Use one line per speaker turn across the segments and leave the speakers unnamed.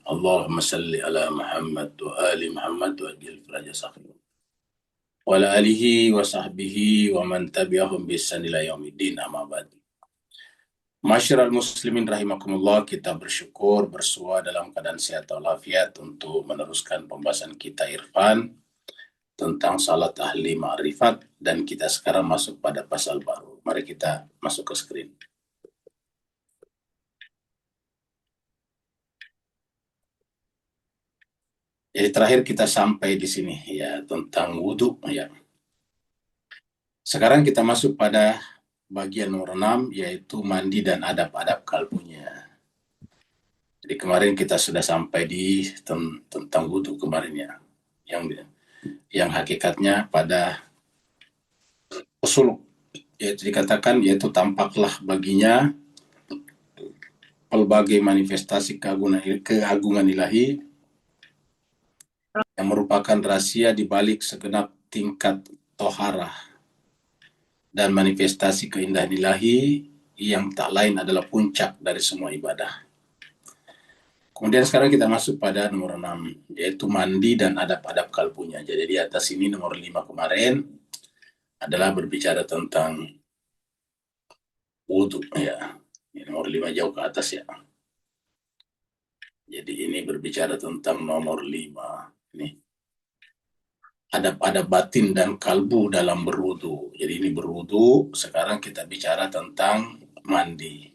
Allahumma salli ala Muhammad wa ali Muhammad wa ajil faraja sahibah. Wa ala alihi wa sahbihi wa man tabi'ahum biihsan ila yaumiddin amma ba'd. Masyiral muslimin rahimakumullah, kita bersyukur bersua dalam keadaan sehat walafiat untuk meneruskan pembahasan kita Irfan tentang salat ahli ma'rifat, dan kita sekarang masuk pada pasal baru. Mari kita masuk ke screen. Jadi terakhir kita sampai di sini ya tentang wudhu ya. Sekarang kita masuk pada bagian nomor 6, yaitu mandi dan adab-adab kalbunya. Jadi kemarin kita sudah sampai di tentang wudhu kemarin ya. Yang hakikatnya pada usul yaitu dikatakan yaitu tampaklah baginya pelbagai manifestasi keagungan ilahi yang merupakan rahasia di balik segenap tingkat toharah dan manifestasi keindahan ilahi yang tak lain adalah puncak dari semua ibadah. Kemudian sekarang kita masuk pada nomor 6, yaitu mandi dan adab-adab kalbunya. Jadi di atas ini nomor 5 kemarin adalah berbicara tentang wudhu ya. Ini nomor 5 jauh ke atas ya. Jadi ini berbicara tentang nomor 5. Ini adab-adab batin dan kalbu dalam berwudu. Jadi ini berwudu, sekarang kita bicara tentang mandi.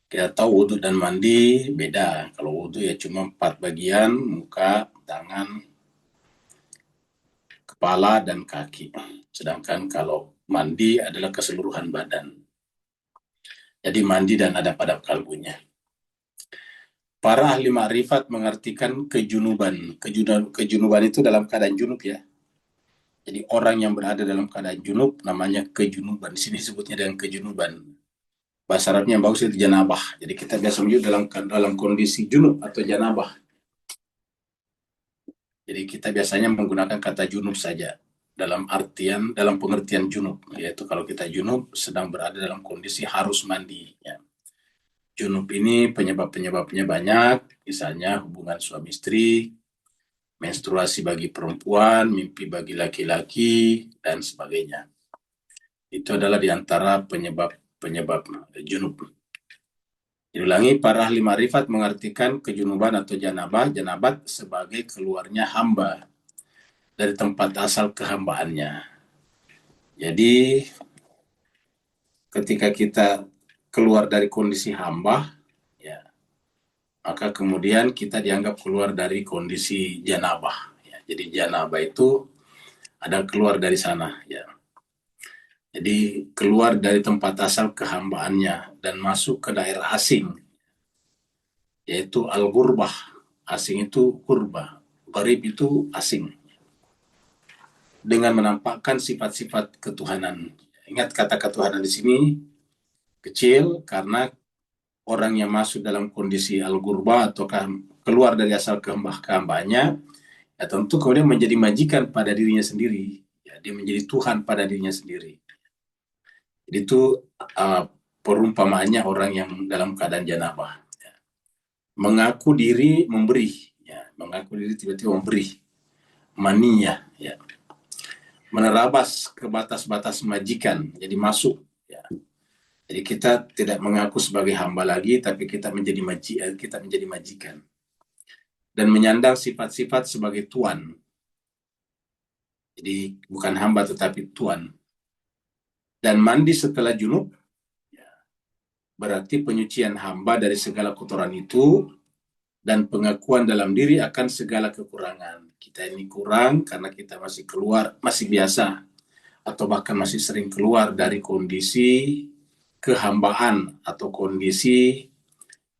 Kita tahu wudu dan mandi beda. Kalau wudu ya cuma 4 bagian, muka, tangan, kepala, dan kaki. Sedangkan kalau mandi adalah keseluruhan badan. Jadi mandi dan adab-adab kalbunya. Para ahli ma'rifat mengartikan kejunuban. Kejunuban itu dalam keadaan junub ya. Jadi orang yang berada dalam keadaan junub namanya kejunuban. Di sini sebutnya dengan kejunuban. Bahasa Arabnya yang bagus itu janabah. Jadi kita biasa menyebut dalam kondisi junub atau janabah. Jadi kita biasanya menggunakan kata junub saja dalam pengertian junub, yaitu kalau kita junub sedang berada dalam kondisi harus mandi ya. Junub ini penyebabnya banyak, misalnya hubungan suami istri, menstruasi bagi perempuan, mimpi bagi laki-laki, dan sebagainya. Itu adalah di antara penyebab junub. Diulangi, para ahli marifat mengartikan kejunuban atau janabat sebagai keluarnya hamba dari tempat asal kehambaannya. Jadi ketika kita keluar dari kondisi hamba, ya, maka kemudian kita dianggap keluar dari kondisi janabah. Ya. Jadi janabah itu ada keluar dari sana. Ya. Jadi keluar dari tempat asal kehambaannya dan masuk ke daerah asing, yaitu al-gurbah. Asing itu kurba, gharib itu asing. Dengan menampakkan sifat-sifat ketuhanan. Ingat kata ketuhanan di sini kecil karena orang yang masuk dalam kondisi al-ghurba atau keluar dari asal kehambaannya, ya tentu kemudian menjadi majikan pada dirinya sendiri. Ya, dia menjadi Tuhan pada dirinya sendiri. Jadi itu perumpamaannya orang yang dalam keadaan janabah. Ya. Mengaku diri memberi, ya, mengaku diri tiba-tiba memberi maninya, ya. Menerabas ke batas-batas majikan, jadi masuk. Ya. Jadi kita tidak mengaku sebagai hamba lagi, tapi kita menjadi majikan. Dan menyandang sifat-sifat sebagai tuan. Jadi bukan hamba tetapi tuan. Dan mandi setelah junub, ya, berarti penyucian hamba dari segala kotoran itu, dan pengakuan dalam diri akan segala kekurangan. Kita ini kurang karena kita masih biasa, atau bahkan masih sering keluar dari kondisi kehambaan atau kondisi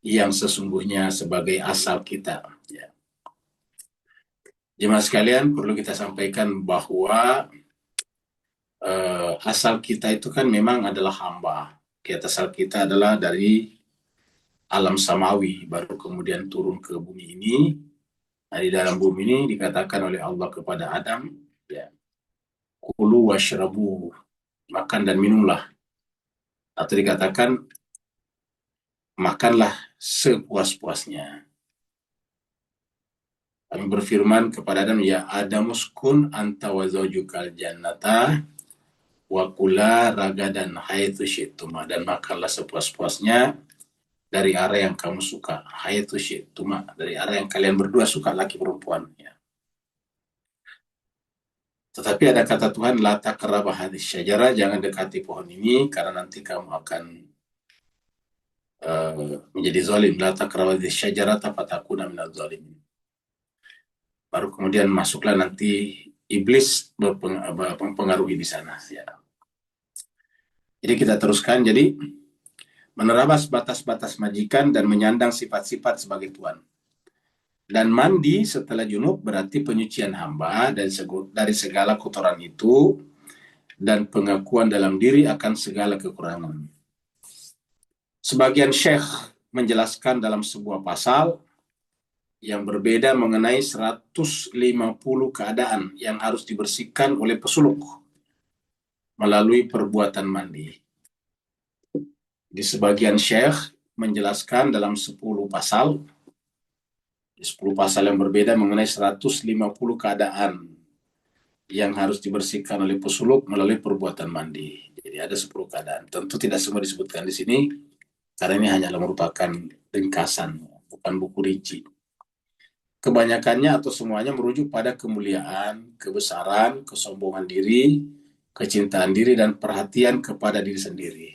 yang sesungguhnya sebagai asal kita. Ya. Jemaah sekalian, perlu kita sampaikan bahwa asal kita itu kan memang adalah hamba. Asal kita adalah dari alam samawi, baru kemudian turun ke bumi ini. Nah, di dalam bumi ini dikatakan oleh Allah kepada Adam, ya, kulu washrabu, makan dan minumlah. Atau dikatakan makanlah sepuas-puasnya. Kami berfirman kepada Adam, ya Adam uskun anta wa zawjukal jannata wa kula ragadan haitsu syi'tuma, dan makanlah sepuas-puasnya dari area yang kamu suka, haitsu syi'tuma, dari area yang kalian berdua suka, laki perempuan ya. Tetapi ada kata Tuhan, la taqrabu hadhihi syajarah, jangan dekati pohon ini karena nanti kamu akan menjadi zalim. La taqrabu hadhihi syajarah fatakuna minadz zalimin. Baru kemudian masuklah nanti iblis mempengaruhi di sana ya. Jadi kita teruskan, jadi menerabas batas-batas majikan dan menyandang sifat-sifat sebagai tuan. Dan mandi setelah junub berarti penyucian hamba dari segala kotoran itu dan pengakuan dalam diri akan segala kekurangan. Sebagian syekh menjelaskan dalam sebuah pasal yang berbeda mengenai 150 keadaan yang harus dibersihkan oleh pesuluk melalui perbuatan mandi. Di sebagian syekh menjelaskan dalam 10 pasal, di 10 pasal yang berbeda mengenai 150 keadaan yang harus dibersihkan oleh pesuluk melalui perbuatan mandi. Jadi ada 10 keadaan. Tentu tidak semua disebutkan di sini, karena ini hanya merupakan ringkasan, bukan buku rinci. Kebanyakannya atau semuanya merujuk pada kemuliaan, kebesaran, kesombongan diri, kecintaan diri, dan perhatian kepada diri sendiri.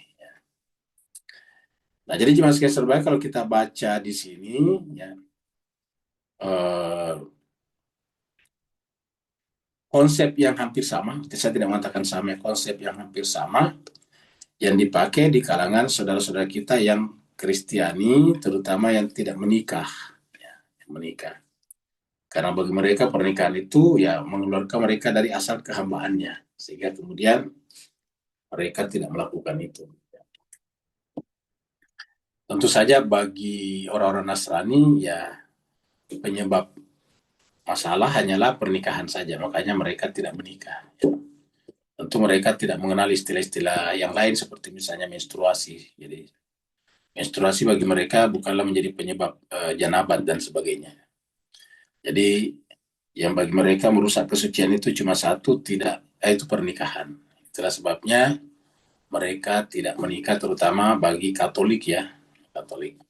Nah, jadi jemaah sekalian terbaik, kalau kita baca di sini, ya, konsep yang hampir sama, saya tidak mengatakan sama, konsep yang hampir sama, yang dipakai di kalangan saudara-saudara kita yang Kristiani, terutama yang tidak menikah, ya, menikah. Karena bagi mereka pernikahan itu ya mengeluarkan mereka dari asal kehambaannya, sehingga kemudian mereka tidak melakukan itu. Tentu saja bagi orang-orang Nasrani ya penyebab masalah hanyalah pernikahan saja, makanya mereka tidak menikah. Tentu mereka tidak mengenal istilah-istilah yang lain seperti misalnya menstruasi. Jadi menstruasi bagi mereka bukanlah menjadi penyebab janabat dan sebagainya. Jadi yang bagi mereka merusak kesucian itu cuma satu, itu pernikahan. Itulah sebabnya mereka tidak menikah, terutama bagi Katolik ya, Katolik.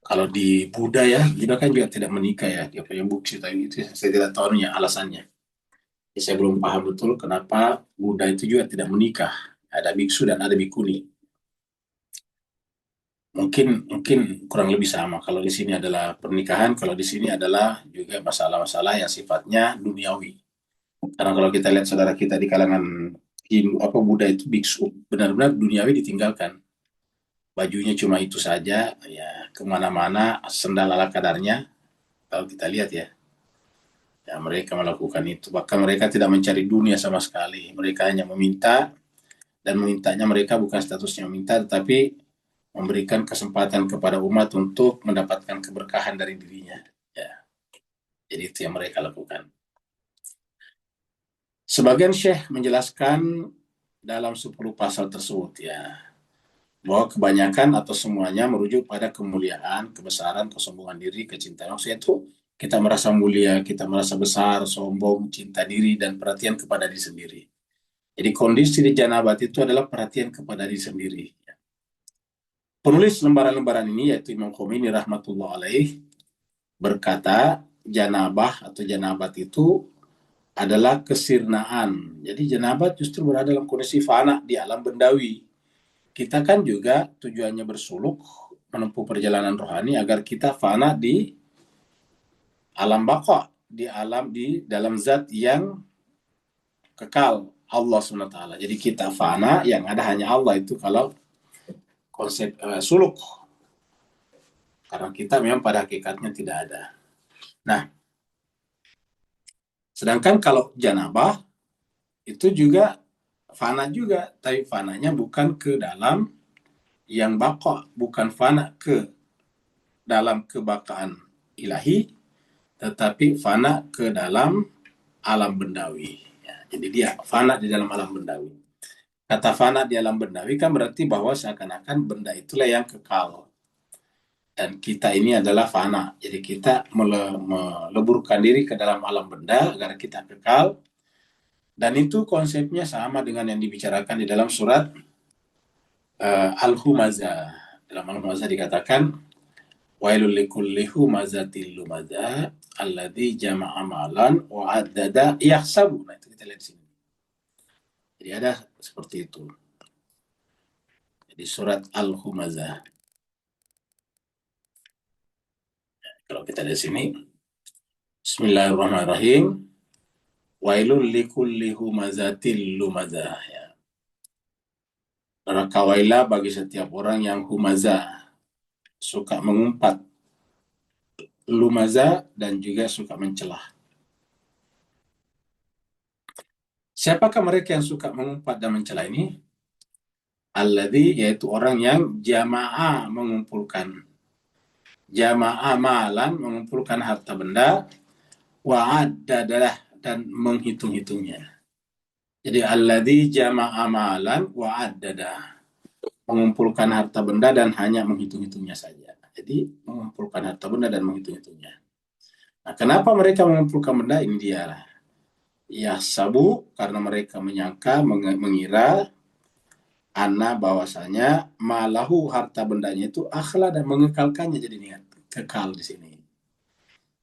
Kalau di Buddha ya, Buddha kan juga tidak menikah ya, dia punya bukti tadi itu saya tidak tahu ya alasannya. Jadi saya belum paham betul kenapa Buddha itu juga tidak menikah. Ada biksu dan ada bikuni. Mungkin kurang lebih sama. Kalau di sini adalah pernikahan, kalau di sini adalah juga masalah-masalah yang sifatnya duniawi. Karena kalau kita lihat saudara kita di kalangan Hindu Buddha itu biksu, benar-benar duniawi ditinggalkan. Bajunya cuma itu saja, ya kemana-mana sendal ala kadarnya. Kalau kita lihat ya, ya mereka melakukan itu. Bahkan mereka tidak mencari dunia sama sekali. Mereka hanya meminta, dan memintanya mereka bukan statusnya meminta, tetapi memberikan kesempatan kepada umat untuk mendapatkan keberkahan dari dirinya. Ya. Jadi itu yang mereka lakukan. Sebagian syekh menjelaskan dalam 10 pasal tersebut ya, bahwa kebanyakan atau semuanya merujuk pada kemuliaan, kebesaran, kesombongan diri, kecintaan. Maksudnya itu kita merasa mulia, kita merasa besar, sombong, cinta diri, dan perhatian kepada diri sendiri. Jadi kondisi di janabat itu adalah perhatian kepada diri sendiri. Penulis lembaran-lembaran ini yaitu Imam Khomeini rahmatullah alaih berkata janabah atau janabat itu adalah kesirnaan. Jadi janabat justru berada dalam kondisi fana di alam bendawi. Kita kan juga tujuannya bersuluk menempuh perjalanan rohani agar kita fana di alam baqa, di dalam zat yang kekal, Allah SWT. Jadi kita fana yang ada hanya Allah, itu kalau konsep suluk. Karena kita memang pada hakikatnya tidak ada. Nah, sedangkan kalau janabah itu juga fana juga, tapi fananya bukan ke dalam yang baqa, bukan fana ke dalam kebakaan ilahi, tetapi fana ke dalam alam bendawi. Ya, jadi dia fana di dalam alam bendawi. Kata fana di alam bendawi kan berarti bahwa seakan-akan benda itulah yang kekal. dan kita ini adalah fana. Jadi kita meleburkan diri ke dalam alam benda agar kita kekal. Dan itu konsepnya sama dengan yang dibicarakan di dalam surat Al-Humazah. Dalam Al-Humazah dikatakan, wailul likulli humazatil lumazah alladzi jama'a malan wa addada yahsabu. Nah, itu kita lihat di sini. Jadi ada seperti itu. Di surat Al-Humazah. Kalau kita lihat sini, Bismillahirrahmanirrahim. Wailul likulli humazatil lumazah. Ya. Neraka wailah bagi setiap orang yang humazah, suka mengumpat, lumazah, dan juga suka mencelah. Siapakah mereka yang suka mengumpat dan mencela ini? Alladzi, yaitu orang yang jamaah mengumpulkan. Jamaah malan, mengumpulkan harta benda, wa'adadalah, dan menghitung-hitungnya. Jadi alladzi jama'a malan wa'addada, mengumpulkan harta benda dan hanya menghitung-hitungnya saja. Jadi mengumpulkan harta benda dan menghitung-hitungnya. Nah, kenapa mereka mengumpulkan benda? Ini dia. Ya sabu, karena mereka menyangka, mengira anna bahwasanya malahu, harta bendanya itu akhla, dan mengekalkannya, jadi niat kekal di sini.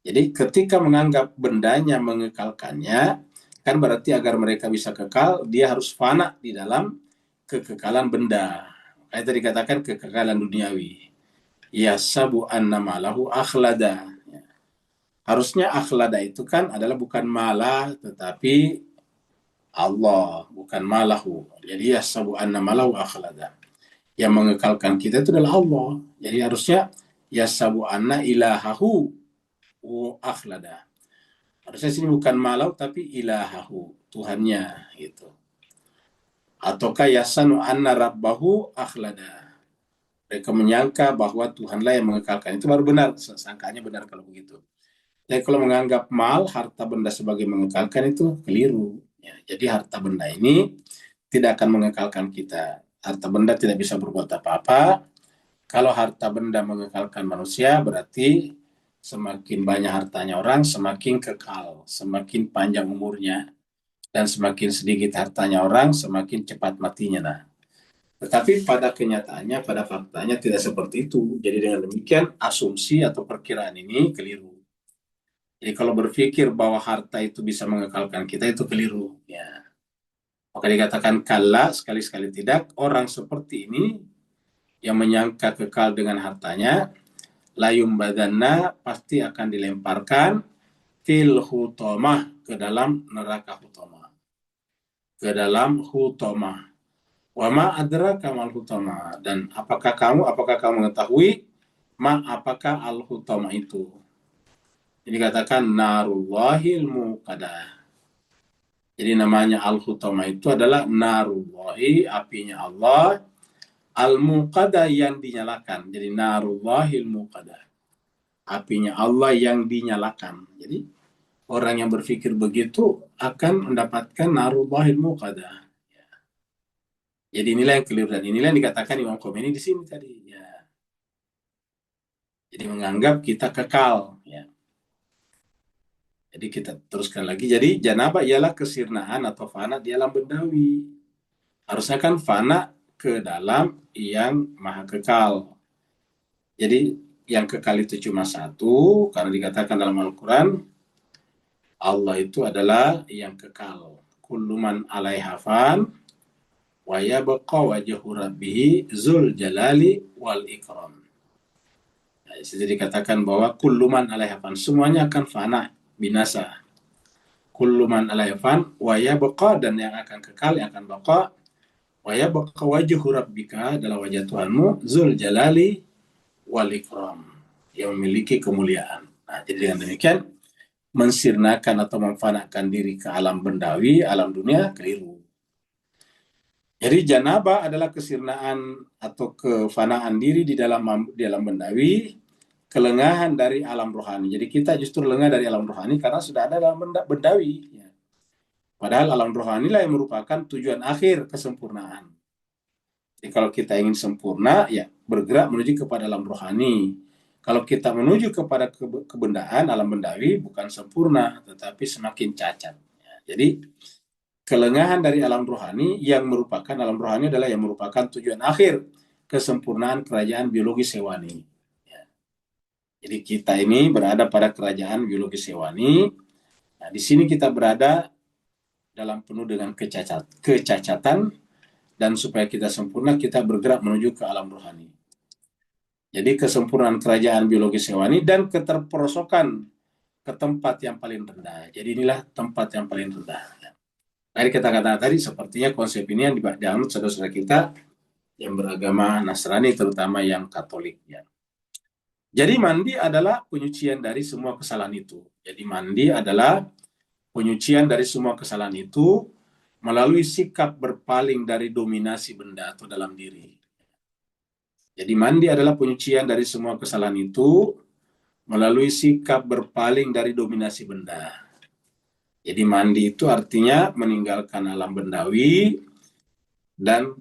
Jadi ketika menganggap bendanya mengekalkannya, kan berarti agar mereka bisa kekal, dia harus fana di dalam kekekalan benda. Itu dikatakan kekekalan duniawi. Ya sabu anna malahu akhlada. Harusnya akhlada itu kan adalah bukan malah, tetapi Allah, bukan malahu. Jadi ya sabu anna malahu akhlada. Yang mengekalkan kita itu adalah Allah. Jadi harusnya ya sabu anna ilahahu akhlada. Harusnya sini bukan malau tapi ilahahu, Tuhannya gitu. Ataukah yasanu anna rabbahu akhlada. Mereka menyangka bahwa Tuhanlah yang mengekalkan. Itu baru benar, sangkanya benar kalau begitu. Jadi kalau menganggap mal, harta benda sebagai mengekalkan itu keliru. Ya, jadi harta benda ini tidak akan mengekalkan kita. Harta benda tidak bisa berbuat apa-apa. Kalau harta benda mengekalkan manusia, berarti semakin banyak hartanya orang, semakin kekal, semakin panjang umurnya. Dan semakin sedikit hartanya orang, semakin cepat matinya. Nah, tetapi pada kenyataannya, pada faktanya tidak seperti itu. Jadi dengan demikian, asumsi atau perkiraan ini keliru. Jadi kalau berpikir bahwa harta itu bisa mengekalkan kita, itu keliru. Ya. Maka dikatakan kalla, sekali-sekali tidak, orang seperti ini yang menyangka kekal dengan hartanya, layum badanna, pasti akan dilemparkan fil hutomah, ke dalam neraka hutomah. Ke dalam hutomah. Wama adraka mal hutomah. Dan apakah kamu mengetahui apakah al hutomah itu? Jadi katakan narullahil muqadah. Jadi namanya al hutomah itu adalah narullahi, apinya Allah, al muqadah, yang dinyalakan. Jadi narullahil muqadah, apinya Allah yang dinyalakan. Jadi orang yang berpikir begitu akan mendapatkan narullahil muqadah. Jadi inilah yang keliru, dan inilah yang dikatakan Imam Khomeini di sini tadi. Ya. Jadi menganggap kita kekal. Ya. Jadi kita teruskan lagi. Jadi janabah ialah kesirnaan atau fana di alam bendawi. Harusnya kan fana ke dalam yang maha kekal. Jadi yang kekal itu cuma satu, karena dikatakan dalam Al-Quran, Allah itu adalah yang kekal. Kullu man 'alaiha fan wa yabqa wajhu rabbih zul jalali wal ikram. Nah, jadi dikatakan bahwa kullu man 'alaiha fan, semuanya akan fana, binasa. Kullu man 'alaiha fan wa yabqa, dan yang akan kekal, yang akan baqa, wa yabqa wajhu rabbika, adalah wajah Tuhanmu, zul jalali wal ikram, yang memiliki kemuliaan. Nah, jadi dengan demikian mensirnakan atau memfanakan diri ke alam bendawi, alam dunia, keliru. Jadi janabah adalah kesirnaan atau kefanaan diri di dalam bendawi, kelengahan dari alam rohani. Jadi kita justru lengah dari alam rohani karena sudah ada dalam bendawi. Ya. Padahal alam rohani lah yang merupakan tujuan akhir kesempurnaan. Jadi kalau kita ingin sempurna, ya bergerak menuju kepada alam rohani. Kalau kita menuju kepada kebendaan, alam bendawi bukan sempurna, tetapi semakin cacat. Jadi kelengahan dari alam rohani yang merupakan alam rohani adalah yang merupakan tujuan akhir kesempurnaan kerajaan biologis hewani. Jadi kita ini berada pada kerajaan biologis hewani. Nah, di sini kita berada dalam penuh dengan kecacatan, dan supaya kita sempurna, kita bergerak menuju ke alam rohani. Jadi kesempurnaan kerajaan biologis hewani dan keterperosokan ke tempat yang paling rendah. Jadi inilah tempat yang paling rendah. Tadi kita katakan tadi, sepertinya konsep ini yang dianut saudara-saudara kita yang beragama Nasrani, terutama yang Katolik. Ya. Jadi mandi adalah penyucian dari semua kesalahan itu. Jadi mandi adalah penyucian dari semua kesalahan itu melalui sikap berpaling dari dominasi benda atau dalam diri. Jadi mandi adalah penyucian dari semua kesalahan itu melalui sikap berpaling dari dominasi benda. Jadi mandi itu artinya meninggalkan alam bendawi dan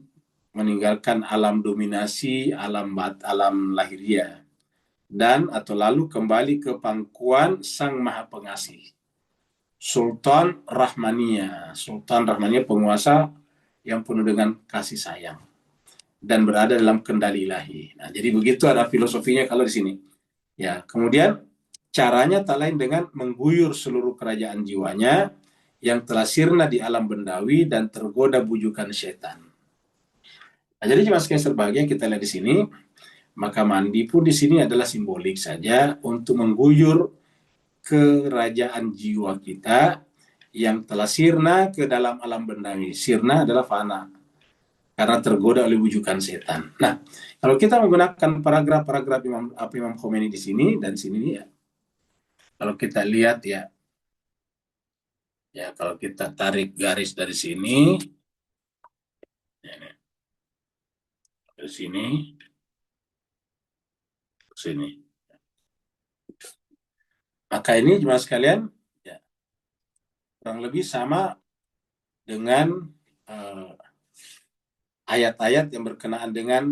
meninggalkan alam dominasi, alam lahiriah, dan atau lalu kembali ke pangkuan Sang Maha Pengasih. Sultan Rahmania penguasa yang penuh dengan kasih sayang dan berada dalam kendali ilahi. Nah, jadi begitu ada filosofinya kalau di sini. Ya, kemudian caranya tak lain dengan mengguyur seluruh kerajaan jiwanya yang telah sirna di alam bendawi dan tergoda bujukan setan. Nah, jadi jemaat sekalian berbahagia, kita lihat di sini, maka mandi pun di sini adalah simbolik saja untuk mengguyur kerajaan jiwa kita yang telah sirna ke dalam alam bendawi. Sirna adalah fana karena tergoda oleh bujukan setan. Nah, kalau kita menggunakan paragraf-paragraf Imam Khomeini di sini dan sini ya, kalau kita lihat ya, kalau kita tarik garis dari sini, ke sini, ke sini. Maka ini jemaah sekalian, ya, kurang lebih sama dengan ayat-ayat yang berkenaan dengan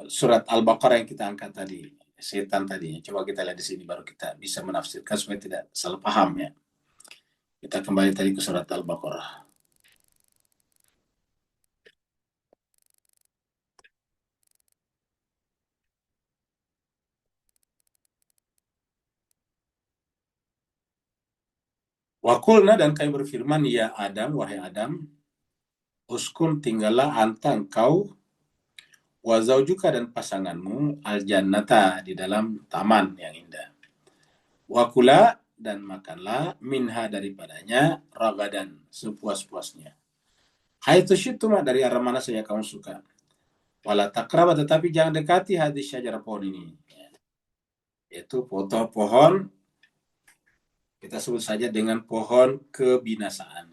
surat Al-Baqarah yang kita angkat tadi, setan tadi. Coba kita lihat di sini baru kita bisa menafsirkan supaya tidak salah paham ya. Kita kembali tadi ke surat Al-Baqarah. Wakulna, dan kami berfirman, ya Adam, wahai Adam, uskun tinggallah anta engkau, wazaujuka dan pasanganmu, al-jannata di dalam taman yang indah. Wakula, dan makanlah minha daripadanya, ragadan sepuas-puasnya. Hai tusyituma, dari arah mana saja kamu suka. Wala takraba, tetapi jangan dekati hadis syajarah pohon ini. Yaitu pohon, kita sebut saja dengan pohon kebinasaan.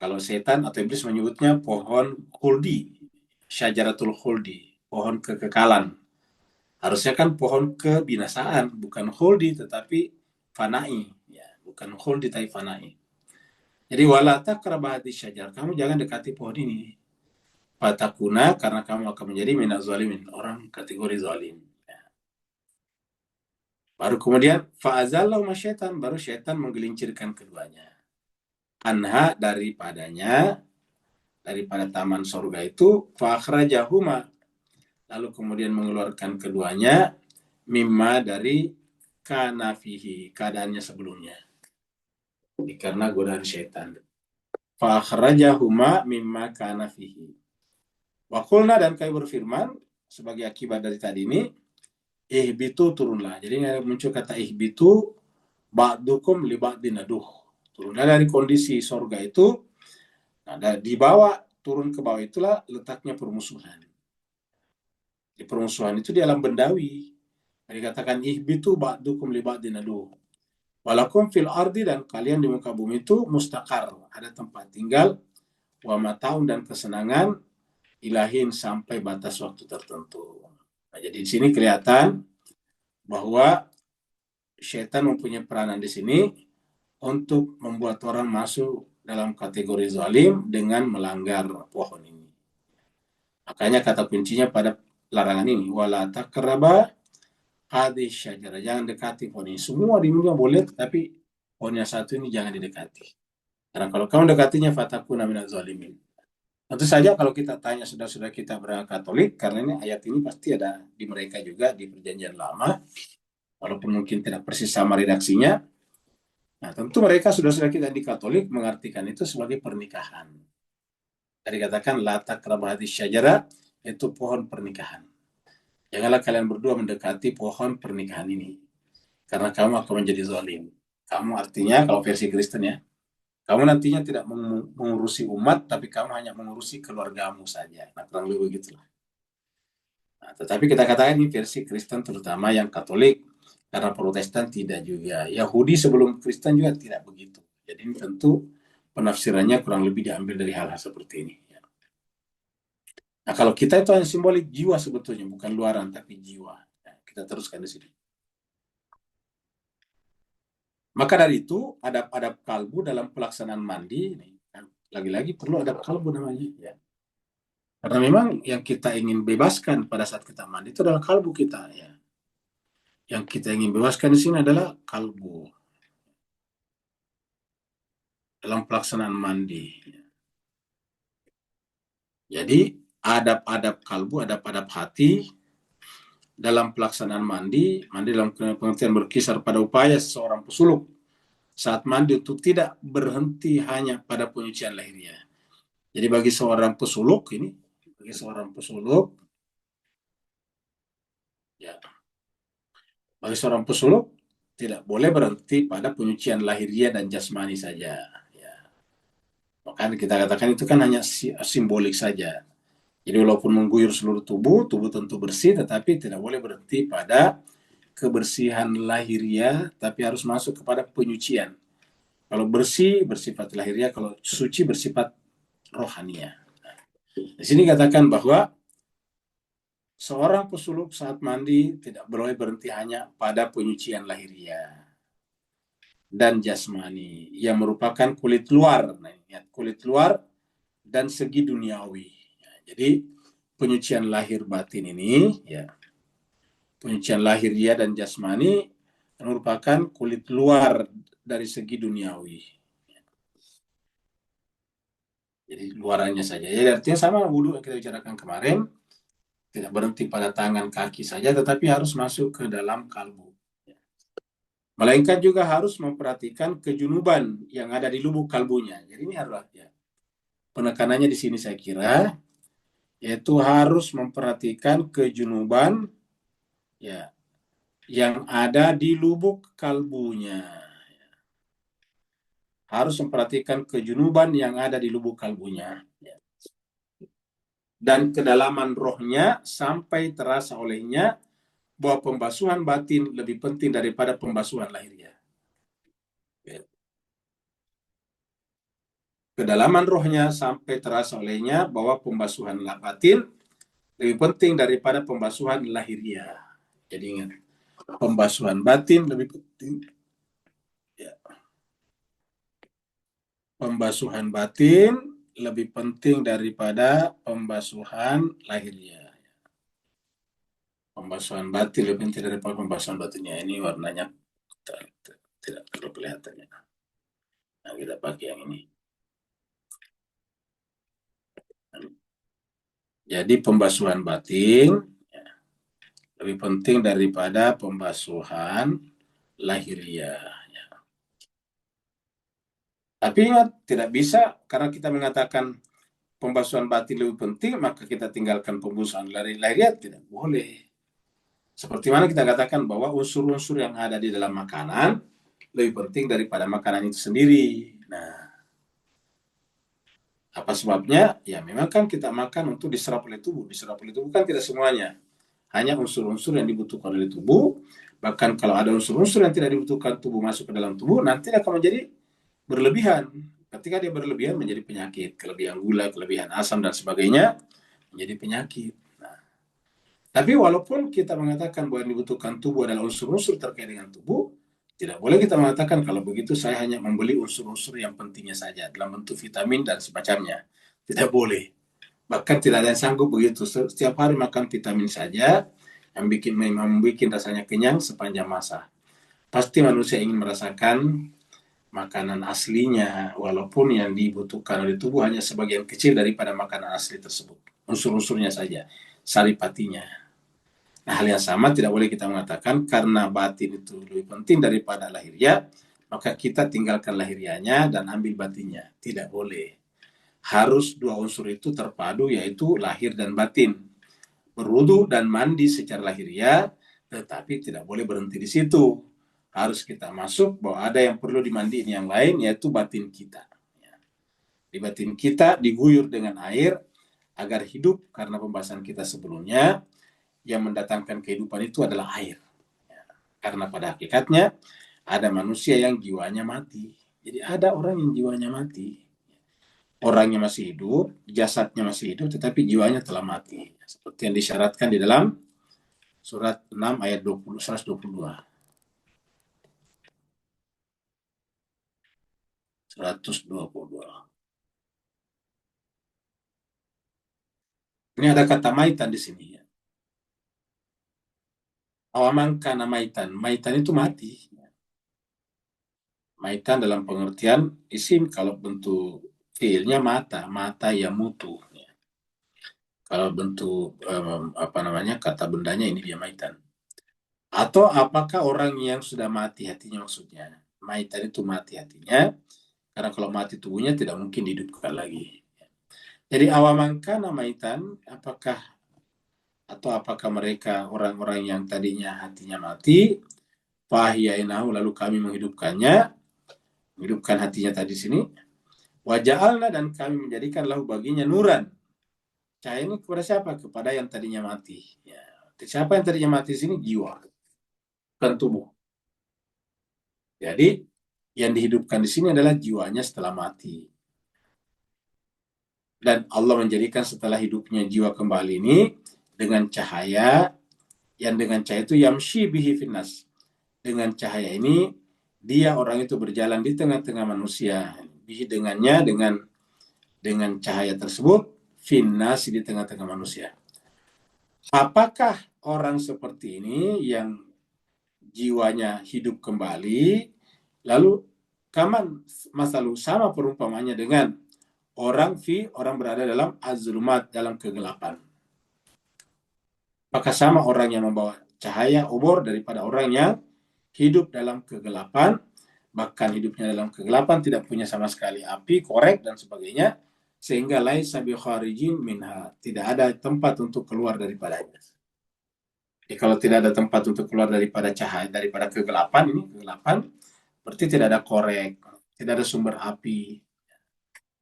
Kalau setan atau iblis menyebutnya pohon khuldi, syajaratul khuldi, pohon kekekalan. Harusnya kan pohon kebinasaan, bukan khuldi tetapi fanai, ya, bukan khuldi tapi fanai. Jadi wala taqraba hadis syajar, kamu jangan dekati pohon ini. Fatakuna, karena kamu akan menjadi minaz zalimin, orang kategori zalim. Ya. Baru kemudian fa'azallahu masyaitan, baru syaitan menggelincirkan keduanya. Anha, daripada taman surga itu, fakhrajahuma, lalu kemudian mengeluarkan keduanya, mimma, dari kanafihi, keadaannya sebelumnya. Ini karena godaan syaitan. Fakhrajahuma mimma kanafihi. Wakulna, dan kami berfirman sebagai akibat dari tadi ini, ihbitu, turunlah. Jadi ini muncul kata ihbitu, ba'dukum li ba'din aduh. Turunlah dari kondisi surga itu. Nah, di bawah, turun ke bawah itulah letaknya permusuhan. Di permusuhan itu di alam bendawi. Dikatakan ihbitu ba'dukum li ba'din aduh. Walakum fil ardi, dan kalian di muka bumi itu mustaqar, ada tempat tinggal, wa mataun, dan kesenangan, ilahin, sampai batas waktu tertentu. Nah, jadi di sini kelihatan bahwa syaitan mempunyai peranan di sini untuk membuat orang masuk dalam kategori zalim dengan melanggar pohon ini. Makanya kata kuncinya pada larangan ini, wala taqraba hadhihi syajarah, jangan dekati pohon ini. Semua di dunia boleh, tapi pohon yang satu ini jangan didekati. Karena kalau kamu dekatinya fatakuna minaz zalimin. Tentu saja kalau kita tanya saudara-saudara kita beragama Katolik, karena ini ayat ini pasti ada di mereka juga di Perjanjian Lama, walaupun mungkin tidak persis sama redaksinya. Nah, tentu mereka saudara-saudara kita di Katolik mengartikan itu sebagai pernikahan. Tadi katakan la taqrabu hadhihi syajarah, itu pohon pernikahan. Janganlah kalian berdua mendekati pohon pernikahan ini, karena kamu akan menjadi zalim. Kamu artinya kalau versi Kristen ya, kamu nantinya tidak mengurusi umat, tapi kamu hanya mengurusi keluargamu saja. Nah, kurang lebih begitulah. Nah, tetapi kita katakan ini versi Kristen terutama yang Katolik, karena Protestan tidak juga. Yahudi sebelum Kristen juga tidak begitu. Jadi ini tentu penafsirannya kurang lebih diambil dari hal-hal seperti ini. Nah, kalau kita itu hanya simbolik jiwa sebetulnya, bukan luaran, tapi jiwa. Nah, kita teruskan di sini. Maka dari itu, adab-adab kalbu dalam pelaksanaan mandi, lagi-lagi perlu adab kalbu namanya. Ya. Karena memang yang kita ingin bebaskan pada saat kita mandi itu adalah kalbu kita. Ya. Yang kita ingin bebaskan di sini adalah kalbu. Dalam pelaksanaan mandi. Jadi, adab-adab kalbu, adab-adab hati, dalam pelaksanaan mandi dalam pengertian berkisar pada upaya seseorang pesuluk saat mandi untuk tidak berhenti hanya pada penyucian lahiriah. Jadi bagi seorang pesuluk tidak boleh berhenti pada penyucian lahiriah dan jasmani saja. Ya. Makanya kita katakan itu kan hanya simbolik saja. Jadi walaupun mengguyur seluruh tubuh tentu bersih, tetapi tidak boleh berhenti pada kebersihan lahiriah, tapi harus masuk kepada penyucian. Kalau bersih bersifat lahiriah, kalau suci bersifat rohaniah. Di sini katakan bahwa seorang pesuluk saat mandi tidak boleh berhenti hanya pada penyucian lahiriah dan jasmani yang merupakan kulit luar, kulit luar dan segi duniawi. Jadi penyucian lahir batin ini, penyucian lahiriah dan jasmani merupakan kulit luar dari segi duniawi. Jadi luarannya saja. Jadi artinya sama wudhu yang kita bicarakan kemarin, tidak berhenti pada tangan kaki saja, tetapi harus masuk ke dalam kalbu. Melainkan juga harus memperhatikan kejunuban yang ada di lubuk kalbunya. Jadi ini harus penekanannya di sini saya kira, yaitu harus memperhatikan kejunuban yang ada di lubuk kalbunya. Harus memperhatikan kejunuban yang ada di lubuk kalbunya. Dan kedalaman rohnya sampai terasa olehnya bahwa pembasuhan batin lebih penting daripada pembasuhan lahiriah. Kedalaman rohnya sampai terasa olehnya bahwa pembasuhan batin lebih penting daripada pembasuhan lahiriah. Jadi ingat, pembasuhan batin lebih penting. Pembasuhan batin lebih penting daripada pembasuhan lahiriah. Pembasuhan batin lebih penting daripada pembasuhan batinnya. Ini warnanya tidak terlalu kelihatannya. Nah, kita pakai yang ini. Jadi pembasuhan batin lebih penting daripada pembasuhan lahiriah. Tapi ingat, tidak bisa karena kita mengatakan pembasuhan batin lebih penting, maka kita tinggalkan pembasuhan lahiriah, tidak boleh. Seperti mana kita katakan bahwa unsur-unsur yang ada di dalam makanan lebih penting daripada makanan itu sendiri. Nah, apa sebabnya? Ya memang kan kita makan untuk diserap oleh tubuh. Diserap oleh tubuh kan tidak semuanya. Hanya unsur-unsur yang dibutuhkan oleh tubuh. Bahkan kalau ada unsur-unsur yang tidak dibutuhkan tubuh masuk ke dalam tubuh, nanti akan menjadi berlebihan. Ketika dia berlebihan menjadi penyakit. Kelebihan gula, kelebihan asam, dan sebagainya menjadi penyakit. Nah, tapi walaupun kita mengatakan bahwa yang dibutuhkan tubuh adalah unsur-unsur terkait dengan tubuh, tidak boleh kita mengatakan kalau begitu saya hanya membeli unsur-unsur yang pentingnya saja dalam bentuk vitamin dan semacamnya. Tidak boleh. Bahkan tidak ada yang sanggup begitu. Setiap hari makan vitamin saja, yang membuat rasanya kenyang sepanjang masa. Pasti manusia ingin merasakan makanan aslinya, walaupun yang dibutuhkan oleh tubuh hanya sebagian kecil daripada makanan asli tersebut. Unsur-unsurnya saja, saripatinya. Nah, hal yang sama tidak boleh kita mengatakan karena batin itu lebih penting daripada lahiriah, maka kita tinggalkan lahiriahnya dan ambil batinnya. Tidak boleh. Harus dua unsur itu terpadu, yaitu lahir dan batin. Berwudu dan mandi secara lahiriah, tetapi tidak boleh berhenti di situ. Harus kita masuk bahwa ada yang perlu dimandiin yang lain, yaitu batin kita. Di batin kita diguyur dengan air agar hidup, karena pembahasan kita sebelumnya, yang mendatangkan kehidupan itu adalah air. Karena pada hakikatnya ada manusia yang jiwanya mati. Jadi ada orang yang jiwanya mati. Orangnya masih hidup, jasadnya masih hidup, tetapi jiwanya telah mati. Seperti yang disyaratkan di dalam surat 6 ayat 20, 122. 122. Ini ada kata maitan di sini. Awaman kana maitan. Maitan itu mati. Maitan dalam pengertian isim, kalau bentuk fiilnya mata, mata ya mutu. Kalau bentuk apa namanya, kata bendanya, ini dia maitan. Atau apakah orang yang sudah mati hatinya, maksudnya. Maitan itu mati hatinya, karena kalau mati tubuhnya tidak mungkin dihidupkan lagi. Jadi awamangkana maitan, apakah mereka orang-orang yang tadinya hatinya mati, fahyainahu, lalu kami menghidupkan hatinya tadi sini, waja'alna, dan kami menjadikan lahu baginya nuran. Cahaya ini kepada siapa? Kepada yang tadinya mati. Ya. Siapa yang tadinya mati di sini? Jiwa, bukan tubuh. Jadi yang dihidupkan di sini adalah jiwanya setelah mati. Dan Allah menjadikan setelah hidupnya jiwa kembali ini dengan cahaya, yang dengan cahaya itu yamshi bihi finnas. Dengan cahaya ini dia, orang itu, berjalan di tengah-tengah manusia. Bihi, dengannya, dengan cahaya tersebut, finnas, di tengah-tengah manusia. Apakah orang seperti ini yang jiwanya hidup kembali, lalu kaman masalu, sama perumpamannya dengan orang berada dalam azlumat, dalam kegelapan. Maka sama orang yang membawa cahaya obor daripada orang yang hidup dalam kegelapan, bahkan hidupnya dalam kegelapan, tidak punya sama sekali api, korek, dan sebagainya, sehingga laisa bi kharijin minha, tidak ada tempat untuk keluar daripadanya. Jadi kalau tidak ada tempat untuk keluar daripada cahaya, daripada kegelapan, berarti tidak ada korek, tidak ada sumber api,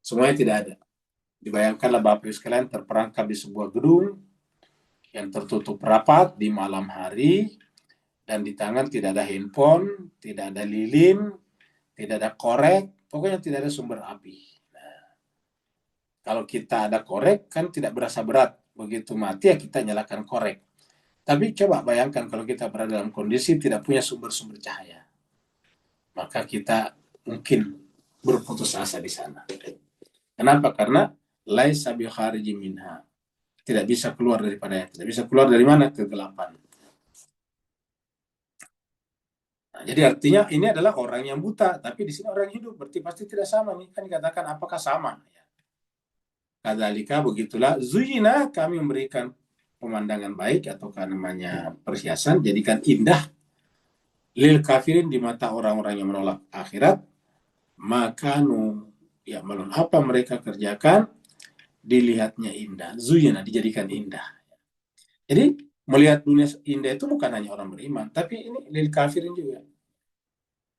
semuanya tidak ada. Dibayangkanlah Bapak Ibu sekalian terperangkap di sebuah gedung yang tertutup rapat di malam hari, dan di tangan tidak ada handphone, tidak ada lilin, tidak ada korek, pokoknya tidak ada sumber api. Nah, kalau kita ada korek kan tidak berasa berat, begitu mati ya kita nyalakan korek. Tapi coba bayangkan kalau kita berada dalam kondisi tidak punya sumber-sumber cahaya, maka kita mungkin berputus asa di sana. Kenapa? Karena laisa bi khariji minha, tidak bisa keluar daripadanya. Tidak bisa keluar dari mana? Kegelapan. Nah, jadi artinya ini adalah orang yang buta, tapi di sini orang hidup, berarti pasti tidak sama nih. Kan dikatakan apakah sama? Kadzalika, begitulah, zuyina, kami memberikan pemandangan baik, atau namanya perhiasan, jadikan indah, lil kafirin, di mata orang-orang yang menolak akhirat, makanu, ya melun, apa mereka kerjakan, dilihatnya indah. Zuyina, dijadikan indah. Jadi melihat dunia indah itu bukan hanya orang beriman, tapi ini lil kafirin juga.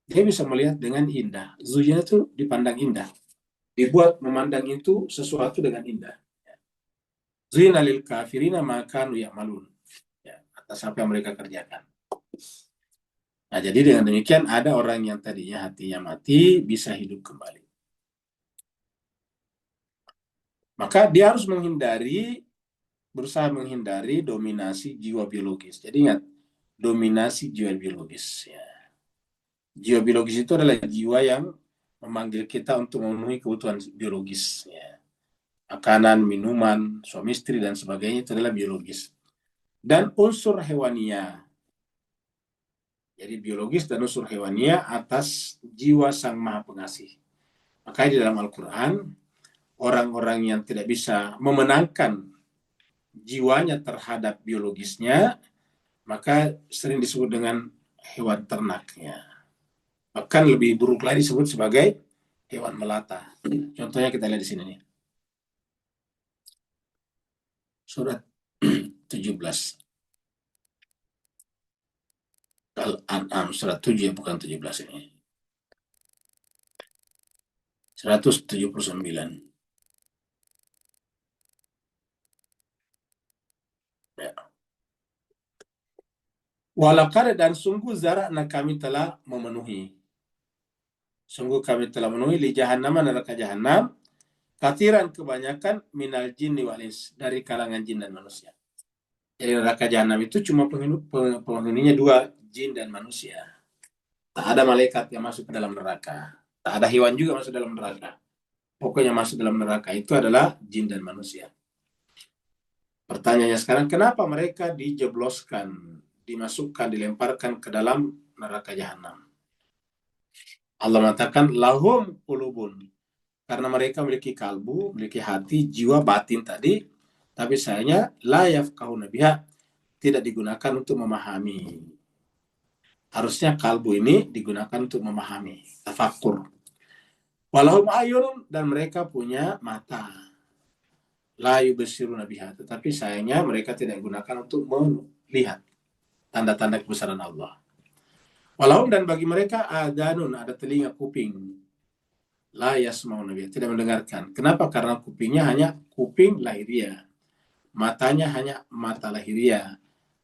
Dia bisa melihat dengan indah. Zuyina itu dipandang indah. Dibuat memandang itu sesuatu dengan indah. Zuyina lil kafirina makanu ya'malun. Ya, atas apa yang mereka kerjakan. Nah, jadi dengan demikian ada orang yang tadinya hatinya mati bisa hidup kembali. Maka dia harus berusaha menghindari dominasi jiwa biologis. Jadi ingat, dominasi jiwa biologis. Ya. Jiwa biologis itu adalah jiwa yang memanggil kita untuk memenuhi kebutuhan biologis. Ya. Makanan, minuman, suami istri, dan sebagainya itu adalah biologis. Dan unsur hewania. Jadi biologis dan unsur hewania atas jiwa Sang Maha Pengasih. Makanya di dalam Al-Quran, orang-orang yang tidak bisa memenangkan jiwanya terhadap biologisnya, maka sering disebut dengan hewan ternaknya. Bahkan lebih buruk lagi disebut sebagai hewan melata. Contohnya kita lihat di sini nih. Surat 17. Al-An'am surat 7 ya, bukan 17 ini. 179. Ya. Walakad dan sungguh zarakna kami telah memenuhi. Sungguh kami telah memenuhi li jahannam, neraka jahannam, katiran kebanyakan minal jinni wal ins, dari kalangan jin dan manusia. Jadi neraka jahanam itu cuma penghuninya dua, jin dan manusia. Tak ada malaikat yang masuk ke dalam neraka. Tak ada hewan juga masuk dalam neraka. Pokoknya masuk dalam neraka itu adalah jin dan manusia. Pertanyaannya sekarang, kenapa mereka dijebloskan, dimasukkan, dilemparkan ke dalam neraka jahanam? Allah mengatakan, lahum qulubun. Karena mereka memiliki kalbu, memiliki hati, jiwa, batin tadi, tapi sayangnya la yafqahuna biha, tidak digunakan untuk memahami. Harusnya kalbu ini digunakan untuk memahami, tafakkur. Walahum ayun, dan mereka punya mata. La yubsiruna biha, tetapi sayangnya mereka tidak digunakan untuk melihat tanda-tanda kebesaran Allah. Walahum, dan bagi mereka adanun, ada telinga kuping. La yasmauna biha, tidak mendengarkan. Kenapa? Karena kupingnya hanya kuping lahiriah. Matanya hanya mata lahiriah.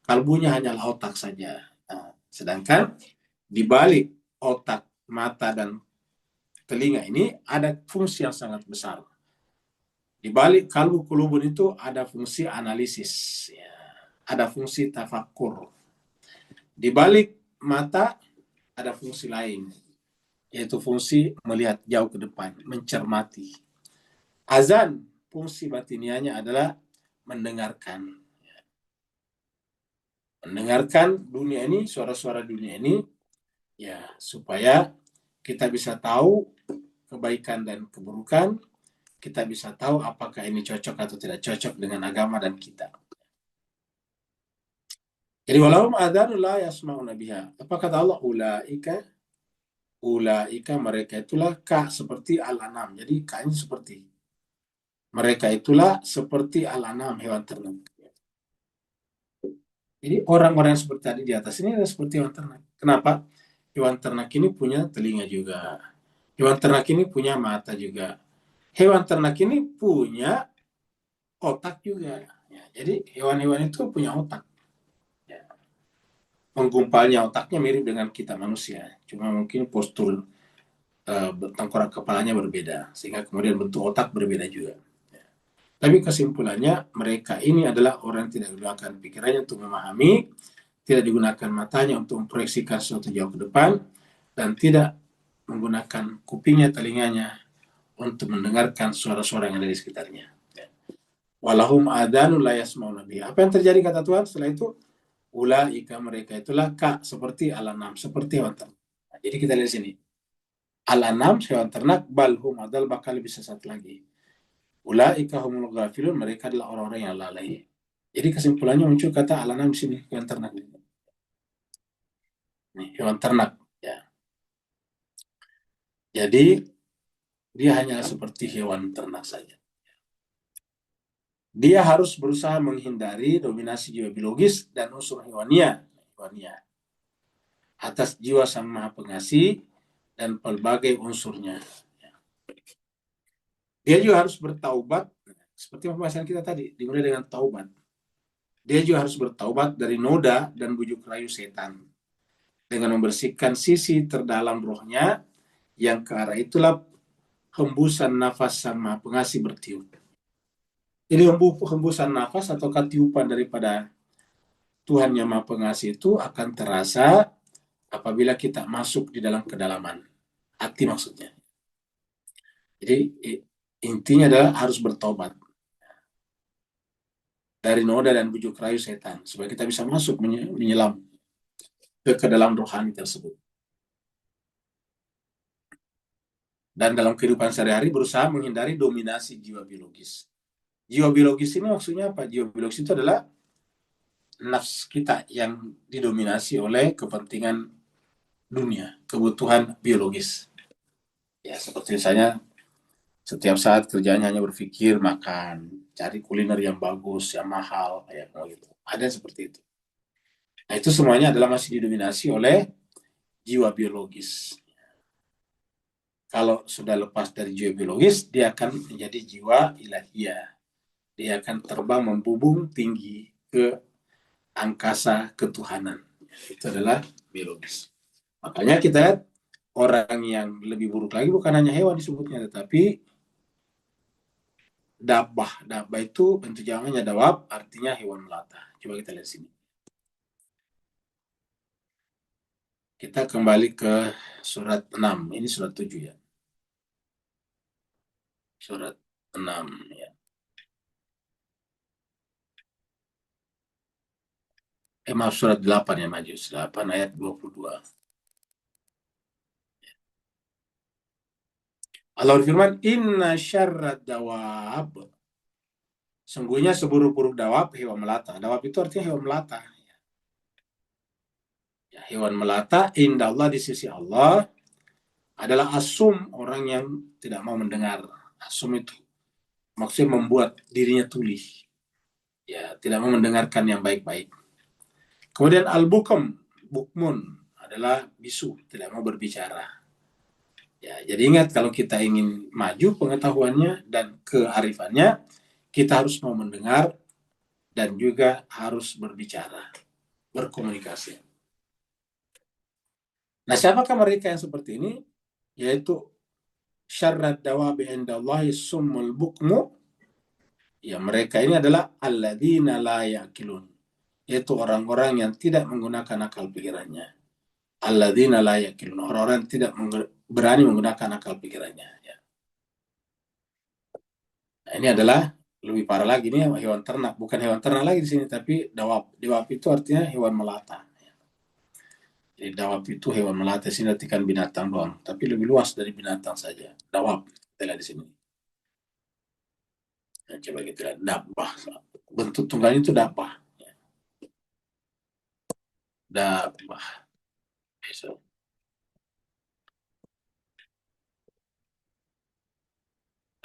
Kalbunya hanyalah otak saja. Nah, sedangkan di balik otak, mata, dan telinga ini ada fungsi yang sangat besar. Di balik kalbu kulubun itu ada fungsi analisis, ya. Ada fungsi tafakkur. Di balik mata ada fungsi lain, yaitu fungsi melihat jauh ke depan, mencermati. Azan, fungsi batinianya adalah mendengarkan. Mendengarkan dunia ini, suara-suara dunia ini, ya, supaya kita bisa tahu kebaikan dan keburukan, kita bisa tahu apakah ini cocok atau tidak cocok dengan agama dan kita. Jadi walahum adanu la yasma'una biha. Apa kata Allah? Ulaika mereka itulah ka seperti al-anam. Jadi ka ini seperti. Mereka itulah seperti al-anam, hewan ternak. Jadi orang-orang yang seperti tadi di atas ini adalah seperti hewan ternak. Kenapa? Hewan ternak ini punya telinga juga. Hewan ternak ini punya mata juga. Hewan ternak ini punya otak juga. Ya, jadi hewan-hewan itu punya otak. Ya. Menggumpalnya otaknya mirip dengan kita manusia. Cuma mungkin postur tengkorak kepalanya berbeda. Sehingga kemudian bentuk otak berbeda juga. Tapi kesimpulannya, mereka ini adalah orang yang tidak digunakan pikirannya untuk memahami, tidak digunakan matanya untuk memproyeksikan sesuatu jauh ke depan, dan tidak menggunakan kupingnya, telinganya untuk mendengarkan suara-suara yang ada di sekitarnya. Walahum adanu la yasmauna biha. Apa yang terjadi kata Tuhan setelah itu? Ulaika, mereka itulah ka seperti al-anam, seperti hewan ternak. Nah, jadi kita lihat sini. Al-anam, hewan ternak, balhum adal, bakal lebih sesat lagi. Ulaika humul ghafilun, mereka adalah orang-orang yang lalai. Jadi kesimpulannya muncul kata al-anam di sini, hewan ternak. Nih, hewan ternak, ya. Jadi dia hanya seperti hewan ternak saja. Dia harus berusaha menghindari dominasi jiwa biologis dan unsur hewania atas jiwa Sang Maha Pengasih dan pelbagai unsurnya. Dia juga harus bertaubat, seperti pembahasan kita tadi, dimulai dengan taubat. Dia juga harus bertaubat dari noda dan bujuk rayu setan, dengan membersihkan sisi terdalam rohnya, yang ke arah itulah hembusan nafas Sang Maha Pengasih bertiup. Jadi hembusan nafas atau tiupan daripada Tuhan Yang Maha Pengasih itu akan terasa apabila kita masuk di dalam kedalaman hati maksudnya. Jadi intinya adalah harus bertobat. dari noda dan bujuk rayu setan supaya kita bisa masuk menyelam ke dalam rohani tersebut. Dan dalam kehidupan sehari-hari berusaha menghindari dominasi jiwa biologis. Jiwa biologis ini maksudnya apa? Jiwa biologis itu adalah nafs kita yang didominasi oleh kepentingan dunia, kebutuhan biologis. Ya, seperti misalnya setiap saat kerjanya hanya berpikir makan, cari kuliner yang bagus, yang mahal, kayak gitu. Ada seperti itu. Nah, itu semuanya adalah masih didominasi oleh jiwa biologis. Kalau sudah lepas dari jiwa biologis, dia akan menjadi jiwa ilahiyah. Dia akan terbang membubung tinggi ke angkasa ketuhanan. Itu adalah biologis. Makanya kita lihat orang yang lebih buruk lagi bukan hanya hewan disebutnya, tetapi dabah. Dabah itu bentuk jamaknya dawab, artinya hewan melata. Coba kita lihat sini. Kita kembali ke surat 6. Ini surat 7 ya. Surat 6 ya. Maaf, surat 8 ya, maju. 8 ayat 22. Allah berfirman, Inna syarrad dawab. Sungguhnya seburuk-buruk dawab, hewan melata. Dawab itu artinya hewan melata. Ya, hewan melata, indah Allah di sisi Allah, adalah asum, orang yang tidak mau mendengar. Asum itu maksudnya membuat dirinya tuli. Ya, tidak mau mendengarkan yang baik-baik. Kemudian al-bukam, bukmun, adalah bisu, tidak mau berbicara. Ya, jadi ingat kalau kita ingin maju pengetahuannya dan kearifannya, kita harus mau mendengar dan juga harus berbicara, berkomunikasi. Nah, siapakah mereka yang seperti ini? Yaitu syarrad dawabi indallahi summul bukmu. Ya, mereka ini adalah alladzina la yaqilun. Yaitu orang-orang yang tidak menggunakan akal pikirannya. Alladzina la yaqilun. Orang-orang yang tidak berani menggunakan akal pikirannya. Ya. Nah, ini adalah lebih parah lagi, ini hewan ternak, bukan hewan ternak lagi di sini, tapi dawab. Dawab itu artinya hewan melata. Jadi dawab itu hewan melata, sini artikan binatang doang, tapi lebih luas dari binatang saja. Dawab, kita lihat di sini. Nah, coba kita lihat dabah. Bentuk tunggalnya itu dabah. Dabah. So,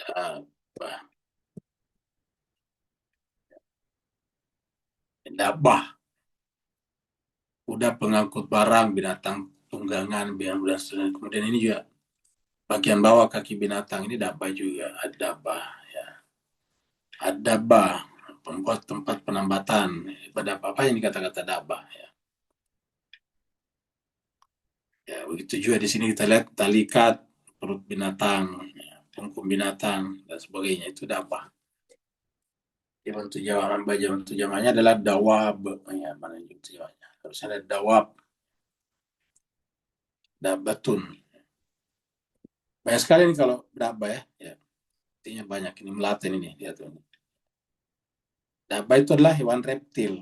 dabah. Dabah. Udah pengangkut barang, binatang tunggangan, binatang. Kemudian ini juga bagian bawah kaki binatang ini dabah juga. Ada dabah. Ya. Ada dabah. Pembuat tempat penambatan. Pada apa yang dikata-kata dabah. Ya. Ya, begitu juga di sini kita lihat talikat, perut binatang, ya, punggung binatang, dan sebagainya. Itu dabah. Ya, bentuk jawaban baja, bentuk jamannya adalah dawab. Ya, mana bentuk jawabannya? Harusnya ada dawab, dabatun. Banyak sekali ini kalau dabah ya. Ya, artinya banyak. Ini melaten ini. Lihat ini. Dabah itu adalah hewan reptil.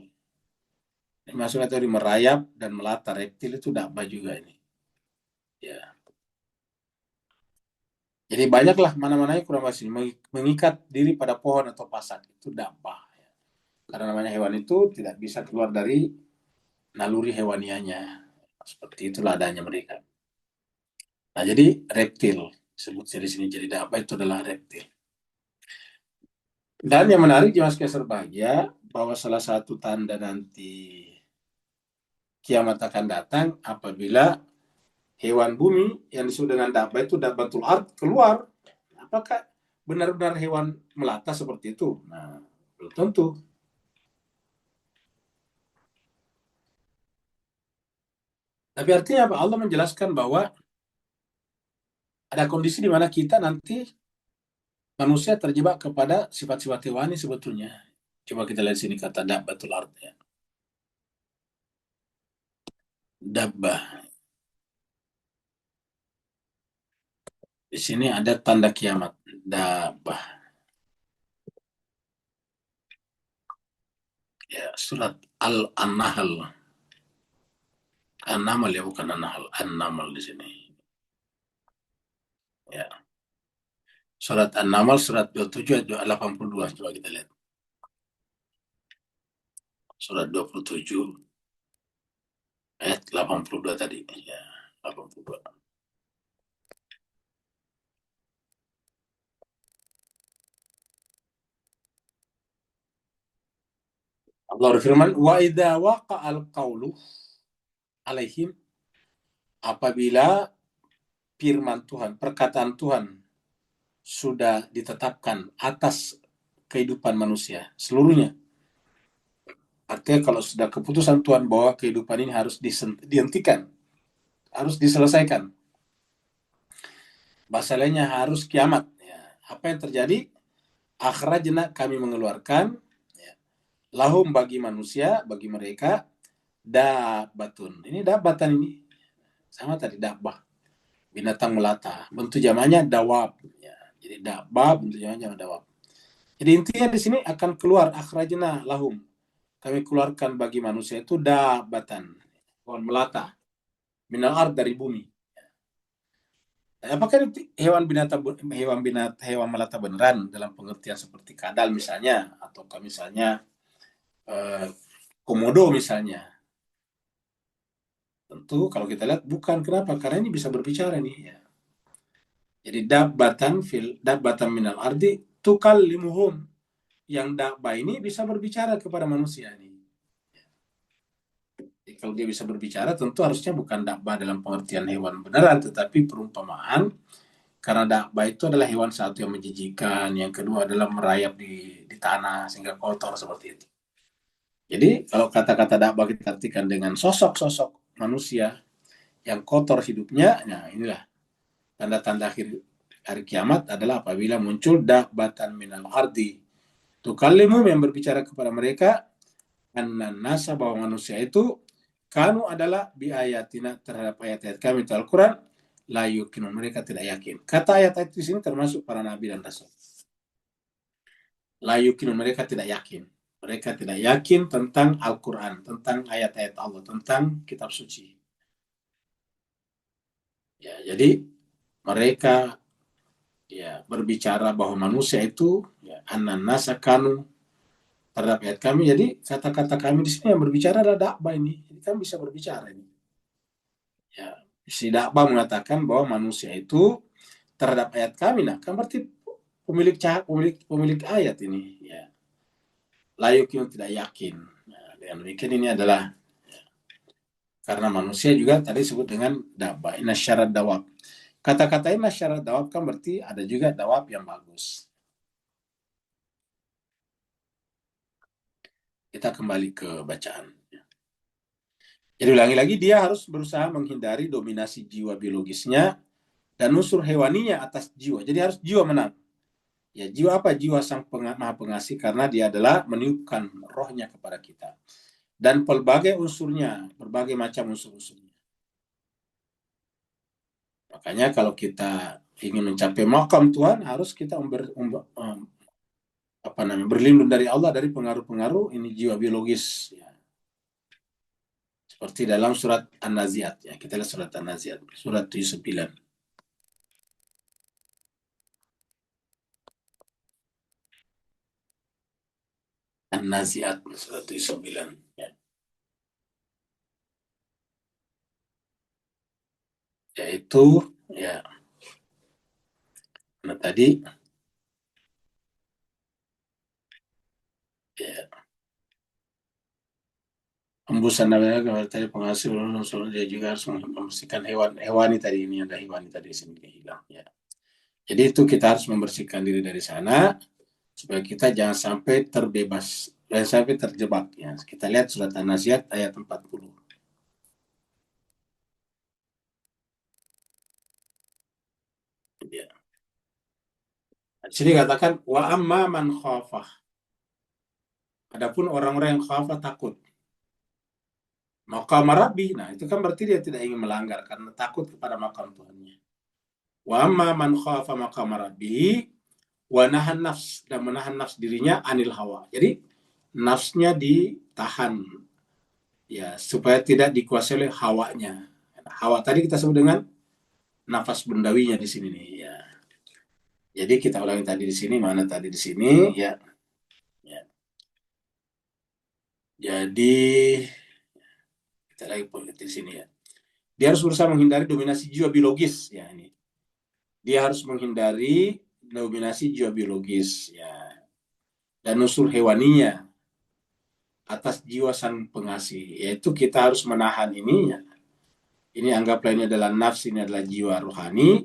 Ini maksudnya tadi merayap dan melata. Reptil itu dabah juga ini. Ya. Jadi banyaklah mana-mananya kurang masih mengikat diri pada pohon atau pasak. Itu dabah. Ya. Karena namanya hewan itu tidak bisa keluar dari naluri hewanianya. Seperti itulah adanya mereka. Nah, jadi reptil. Sebut di sini jadi dabah itu adalah reptil. Dan yang menarik di Mas Keser Bahagia, bahwa salah satu tanda nanti kiamat akan datang apabila hewan bumi yang disebut dengan dabah itu dabatul ard keluar. Apakah benar-benar hewan melata seperti itu? Nah, belum tentu. Tapi artinya apa? Allah menjelaskan bahwa ada kondisi di mana kita nanti manusia terjebak kepada sifat-sifat hewani sebetulnya. Coba kita lihat sini kata dabbatul ard ya. Dabbah. Di sini ada tanda kiamat. Dabbah. Ya, surat Al-Nahl. An-Nahl ya, bukan An-Nahl. An-Nahl di sini. Ya. Surat An-Nahl surat 27 ayat 82. Coba kita lihat. Surat 27 ayat 82 tadi. Ya, 82. Allah berfirman, wa idza waqa'al qawlu alaihim, apabila firman Tuhan, perkataan Tuhan sudah ditetapkan atas kehidupan manusia seluruhnya. Artinya kalau sudah keputusan Tuhan bahwa kehidupan ini harus dihentikan, harus diselesaikan. Bahasa lainnya harus kiamat. Ya. Apa yang terjadi? Akhrajna, kami mengeluarkan, ya, lahum bagi manusia, bagi mereka, dabatun. Ini dabatan ini. Sama tadi dabah. Binatang melata. Bentuk jamannya dawab. Ya. Jadi dabah, bentuk jamannya dawab. Jadi intinya di sini akan keluar akhrajna lahum. Kami keluarkan bagi manusia itu dabatan. Hewan melata. Minal ard, dari bumi. Apakah itu hewan melata beneran dalam pengertian seperti kadal misalnya, atau misalnya eh, komodo misalnya? Tentu kalau kita lihat bukan. Kenapa? Karena ini bisa berbicara nih. Ya. Jadi dabbatan minal ardi tukallimuhum. Yang dabba ini bisa berbicara kepada manusia nih. Jadi kalau dia bisa berbicara, tentu harusnya bukan dabba dalam pengertian hewan beneran, tetapi perumpamaan. Karena dakba itu adalah hewan satu yang menjijikan, yang kedua adalah merayap di tanah sehingga kotor seperti itu. Jadi kalau kata-kata dakba kita artikan dengan sosok-sosok manusia yang kotor hidupnya, nah inilah tanda-tanda akhir hari kiamat adalah apabila muncul dakbatan minal ardi. Tukallimu, yang berbicara kepada mereka, annan nasa, bahwa manusia itu kanu adalah biayatina, terhadap ayat-ayat kami itu Al-Quran, la yukinun, mereka tidak yakin. Kata ayat-ayat di sini termasuk para nabi dan rasul. La yukinun, mereka tidak yakin. Mereka tidak yakin tentang Al-Quran, tentang ayat-ayat Allah, tentang kitab suci. Ya, jadi mereka ya berbicara bahwa manusia itu ya, annan nasa kanu, terhadap ayat kami. Jadi kata-kata kami di sini yang berbicara adalah dakba ini. Jadi kami bisa berbicara ini. Ya, si dakba mengatakan bahwa manusia itu terhadap ayat kami, nah kan berarti pemilik ayat ini, ya, layuk yang tidak yakin. Nah, dengan demikian ini adalah ya, karena manusia juga tadi disebut dengan dabba, inasyarat dawab. Kata-kata inasyarat dawab kan berarti ada juga dawab yang bagus. Kita kembali ke bacaan. Jadi ulangi lagi, dia harus berusaha menghindari dominasi jiwa biologisnya dan unsur hewaninya atas jiwa. Jadi harus jiwa menang. Ya, jiwa apa? Jiwa sang maha pengasih, karena dia adalah meniupkan rohnya kepada kita. Dan pelbagai unsurnya, berbagai macam unsur-unsurnya. Makanya kalau kita ingin mencapai makam Tuhan, harus kita berlindung dari Allah dari pengaruh-pengaruh ini jiwa biologis. Ya. Seperti dalam surat An-Nazi'at. Ya, kita lihat surat An-Nazi'at, surat 79. An-Nazi'at, surat 79. Ya. Yaitu, ya, nah tadi, ya, hembusan namanya tadi penghasil, dia juga harus membersihkan hewani tadi, ini ada hewani tadi di sini hilang. Ya. Jadi itu kita harus membersihkan diri dari sana supaya kita jangan sampai terbebas, jangan sampai terjebak. Ya. Kita lihat surat An-Nazi'at ayat 40. Ya. Di sini katakan wa amma man khafah. Adapun orang-orang yang khafah, takut. Maqam Rabbi, nah itu kan berarti dia tidak ingin melanggar karena takut kepada makam Tuhannya. Wa amma man khafa maqam Rabbi wa nahan nafs, dan menahan nafs dirinya anil hawa. Jadi nafsnya ditahan, ya, supaya tidak dikuasai oleh hawanya. Hawa tadi kita sebut dengan nafas bendawinya di sini nih, ya. Jadi kita ulangi tadi di sini, mana tadi di sini, ya. Ya. Jadi kita lagi di sini, ya. Dia harus berusaha menghindari dominasi jiwa biologis, ya ini. Dia harus menghindari dominasi jiwa biologis, ya, dan unsur hewaninya atas jiwa sang pengasih. Yaitu kita harus menahan ini, ya. Ini anggaplah ini adalah nafs, ini adalah jiwa rohani,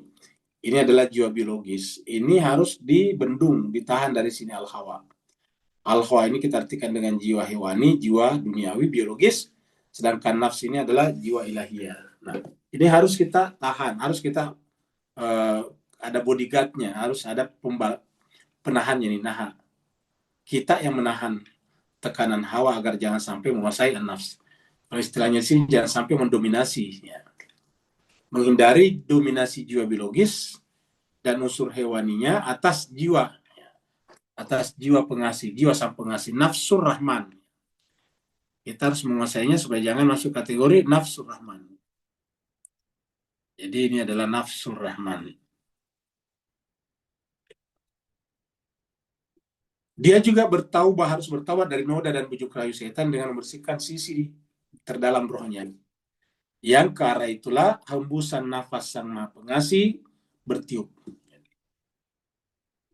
ini adalah jiwa biologis. Ini harus dibendung, ditahan dari sini al-hawa. Al-hawa ini kita artikan dengan jiwa hewani, jiwa duniawi, biologis, sedangkan nafs ini adalah jiwa ilahiyah. Nah, ini harus kita tahan, harus kita ada bodyguardnya, harus ada penahannya nih, naha. Kita yang menahan tekanan hawa agar jangan sampai menguasai nafs. Kalau istilahnya sih jangan sampai mendominasi, ya. Menghindari dominasi jiwa biologis dan unsur hewaninya atas jiwa pengasih, jiwa sang pengasih, nafsur rahman. Kita harus menguasainya supaya jangan masuk kategori nafsur rahman. Jadi ini adalah nafsur rahman. Dia juga harus bertaubat dari noda dan bujuk rayu setan dengan membersihkan sisi terdalam rohnya. Yang ke arah itulah hembusan nafas sang maha pengasih bertiup.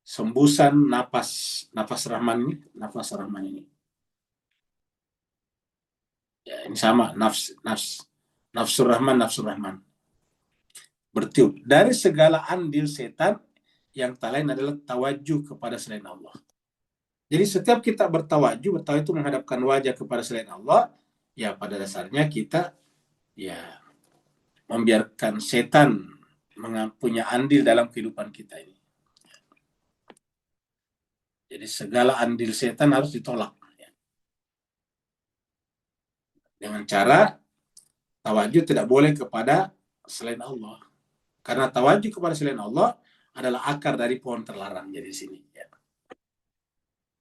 Sembusan nafas rahman ini. Ya, ini sama, nafsur rahman bertiup dari segala andil setan yang tak lain adalah tawajuh kepada selain Allah. Jadi setiap kita bertawajuh itu menghadapkan wajah kepada selain Allah, ya pada dasarnya kita, ya, membiarkan setan punya andil dalam kehidupan kita ini. Jadi segala andil setan harus ditolak, ya. Dengan cara tawajuh tidak boleh kepada selain Allah. Karena tawajuh kepada selain Allah adalah akar dari pohon terlarang. Jadi di sini, ya.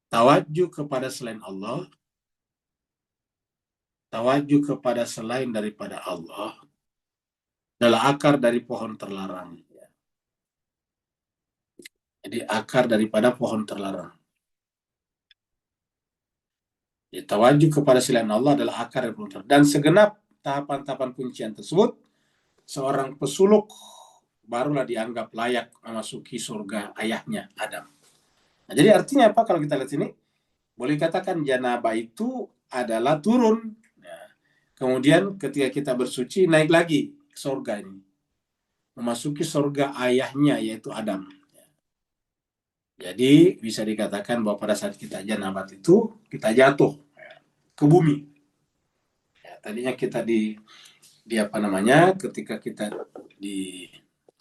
Tawajuh kepada selain Allah, tawajuh kepada selain daripada Allah adalah akar dari pohon terlarang. Ya. Jadi akar daripada pohon terlarang. Jadi, tawajuh kepada selain Allah adalah akar dari pohon terlarang. Dan segenap tahapan-tahapan kuncian tersebut, seorang pesuluk barulah dianggap layak memasuki surga ayahnya, Adam. Nah, jadi artinya apa kalau kita lihat sini? Boleh katakan janabah itu adalah turun. Ya. Kemudian ketika kita bersuci, naik lagi ke surga ini. Memasuki surga ayahnya, yaitu Adam. Ya. Jadi bisa dikatakan bahwa pada saat kita janabat itu, kita jatuh, ya, ke bumi. Ya, tadinya kita ketika kita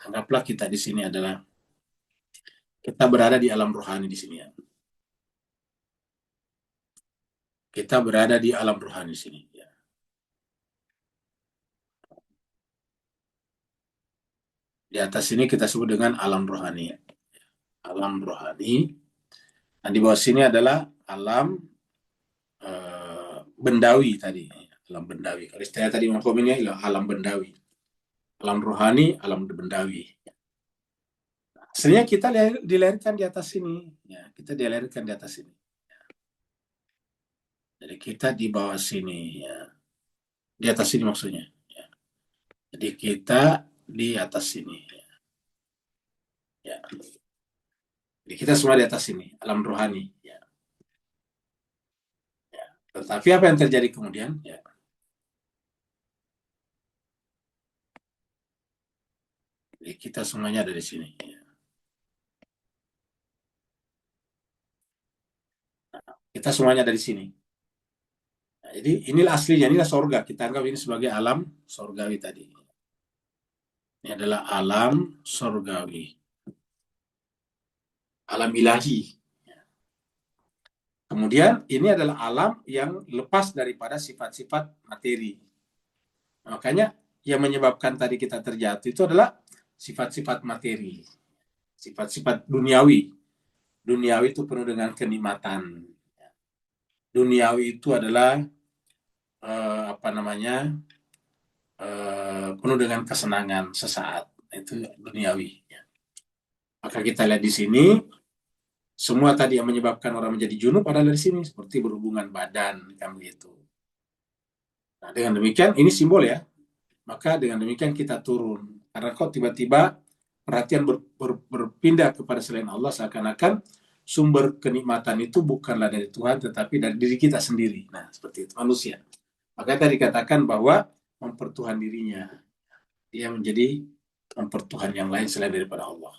anggaplah kita di sini adalah kita berada di alam rohani di sini, ya. Kita berada di alam rohani di sini, ya. Di atas sini kita sebut dengan alam rohani, ya. Alam rohani. Nah, di bawah sini adalah alam bendawi tadi, alam bendawi. Kalau istilah tadi makomnya adalah alam bendawi. Alam rohani, alam bendawi. Sebenarnya kita dilahirkan di atas sini, ya. Kita dilahirkan di atas sini. Jadi kita di bawah sini, ya. Di atas sini maksudnya, ya. Jadi kita di atas sini, ya. Ya. Jadi kita semua di atas sini, alam rohani, ya. Ya. Tetapi apa yang terjadi kemudian, ya? Jadi kita semuanya ada di sini, ya. Kita semuanya dari sini. Nah, jadi inilah aslinya, inilah sorga. Kita anggap ini sebagai alam sorgawi tadi. Ini adalah alam sorgawi. Alam ilahi. Kemudian ini adalah alam yang lepas daripada sifat-sifat materi. Makanya yang menyebabkan tadi kita terjatuh itu adalah sifat-sifat materi. Sifat-sifat duniawi. Duniawi itu penuh dengan kenikmatan. duniawi itu adalah penuh dengan kesenangan sesaat, itu duniawi. Maka kita lihat di sini, semua tadi yang menyebabkan orang menjadi junub adalah di sini, seperti berhubungan badan, kan begitu. Nah, dengan demikian, ini simbol ya. Maka dengan demikian kita turun. Karena kok tiba-tiba perhatian berpindah kepada selain Allah, seakan-akan sumber kenikmatan itu bukanlah dari Tuhan, tetapi dari diri kita sendiri. Nah, seperti itu, manusia. Maka tadi dikatakan bahwa mempertuhan dirinya. Dia menjadi mempertuhan yang lain selain daripada Allah.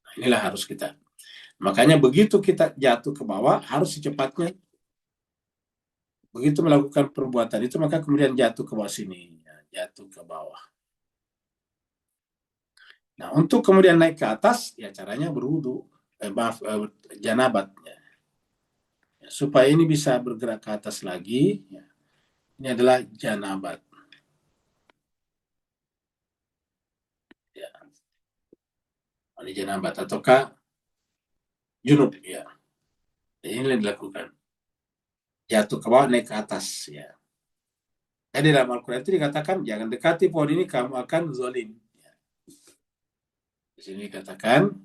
Nah, inilah harus kita. Makanya begitu kita jatuh ke bawah, harus secepatnya begitu melakukan perbuatan itu, maka kemudian jatuh ke bawah sini. Jatuh ke bawah. Nah, untuk kemudian naik ke atas, ya caranya berwudu. Janabat. Ya. Supaya ini bisa bergerak ke atas lagi, ya. Ini adalah janabat. Ya. Ini janabat ataukah junub, ya. Ini yang dilakukan. Jatuh ke bawah, naik ke atas, ya. Jadi dalam Al-Quran itu dikatakan, jangan dekati pohon ini, kamu akan zalim. Ya. Di sini dikatakan,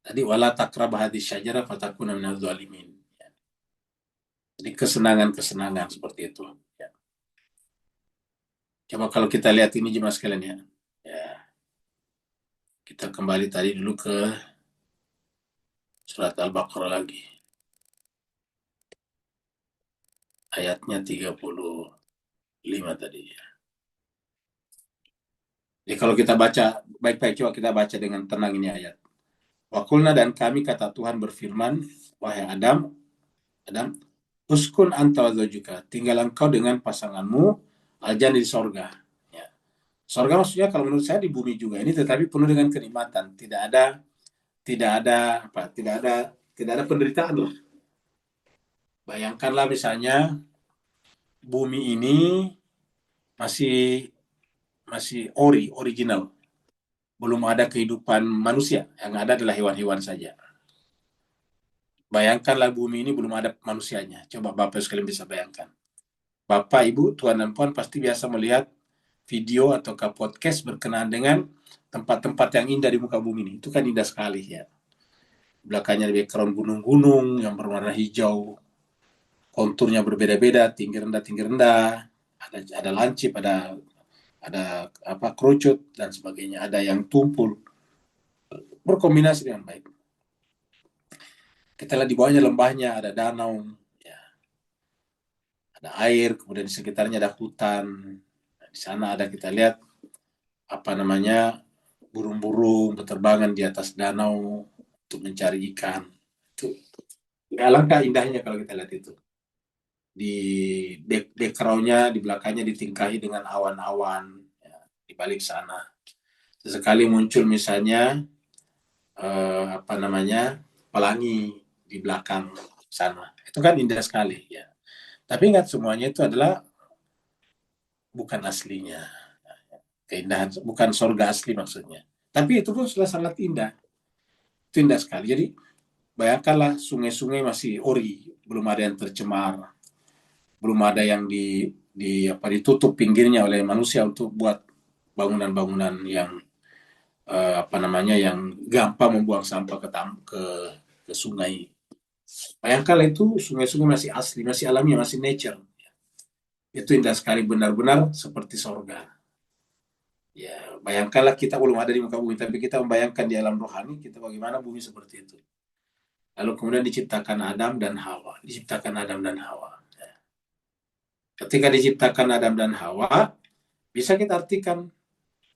tadi wala taqrabah hadhihi syajarah fatakuna minaz zalimin. Ya. Jadi kesenangan-kesenangan seperti itu. Ya. Coba kalau kita lihat ini jemaah sekalian ya. Ya. Kita kembali tadi dulu ke surat Al-Baqarah lagi. Ayatnya 35 tadi ya. Jadi kalau kita baca baik-baik, coba kita baca dengan tenang ini ayat. Wa qulna, dan kami kata Tuhan berfirman, wahai Adam, uskun anta wa zawjuka, tinggal engkau dengan pasanganmu al-jannah di sorga. Ya. Sorga maksudnya kalau menurut saya di bumi juga ini, tetapi penuh dengan kenikmatan, tidak ada penderitaan lah. Bayangkanlah misalnya bumi ini masih original, belum ada kehidupan manusia, yang ada adalah hewan-hewan saja. Bayangkanlah bumi ini belum ada manusianya. Coba Bapak sekalian bisa bayangkan. Bapak, Ibu, Tuan dan Puan pasti biasa melihat video atau podcast berkenaan dengan tempat-tempat yang indah di muka bumi ini. Itu kan indah sekali ya. Belakangnya background gunung-gunung yang berwarna hijau, konturnya berbeda-beda, tinggi rendah, ada lancip, ada kerucut dan sebagainya, ada yang tumpul, berkombinasi dengan baik. Kita lihat di bawahnya lembahnya, ada danau, ya. Ada air, kemudian di sekitarnya ada hutan. Nah, di sana ada, kita lihat burung-burung berterbangan di atas danau untuk mencari ikan. Itu alangkah indahnya kalau kita lihat itu. Di background-nya, di belakangnya ditingkahi dengan awan-awan, ya, di balik sana. Sesekali muncul misalnya pelangi di belakang sana. Itu kan indah sekali ya. Tapi ingat, semuanya itu adalah bukan aslinya. Keindahan bukan surga asli maksudnya. Tapi itu pun sudah sangat indah. Itu indah sekali. Jadi bayangkanlah sungai-sungai masih ori, belum ada yang tercemar, belum ada yang ditutup pinggirnya oleh manusia untuk buat bangunan-bangunan yang yang gampang membuang sampah ke sungai. Bayangkanlah itu sungai-sungai masih asli, masih alami, masih nature. Itu indah sekali, benar-benar seperti surga. Ya, bayangkanlah kita belum ada di muka bumi, tapi kita membayangkan di alam rohani kita bagaimana bumi seperti itu. Lalu kemudian diciptakan Adam dan Hawa. Ketika diciptakan Adam dan Hawa, bisa kita artikan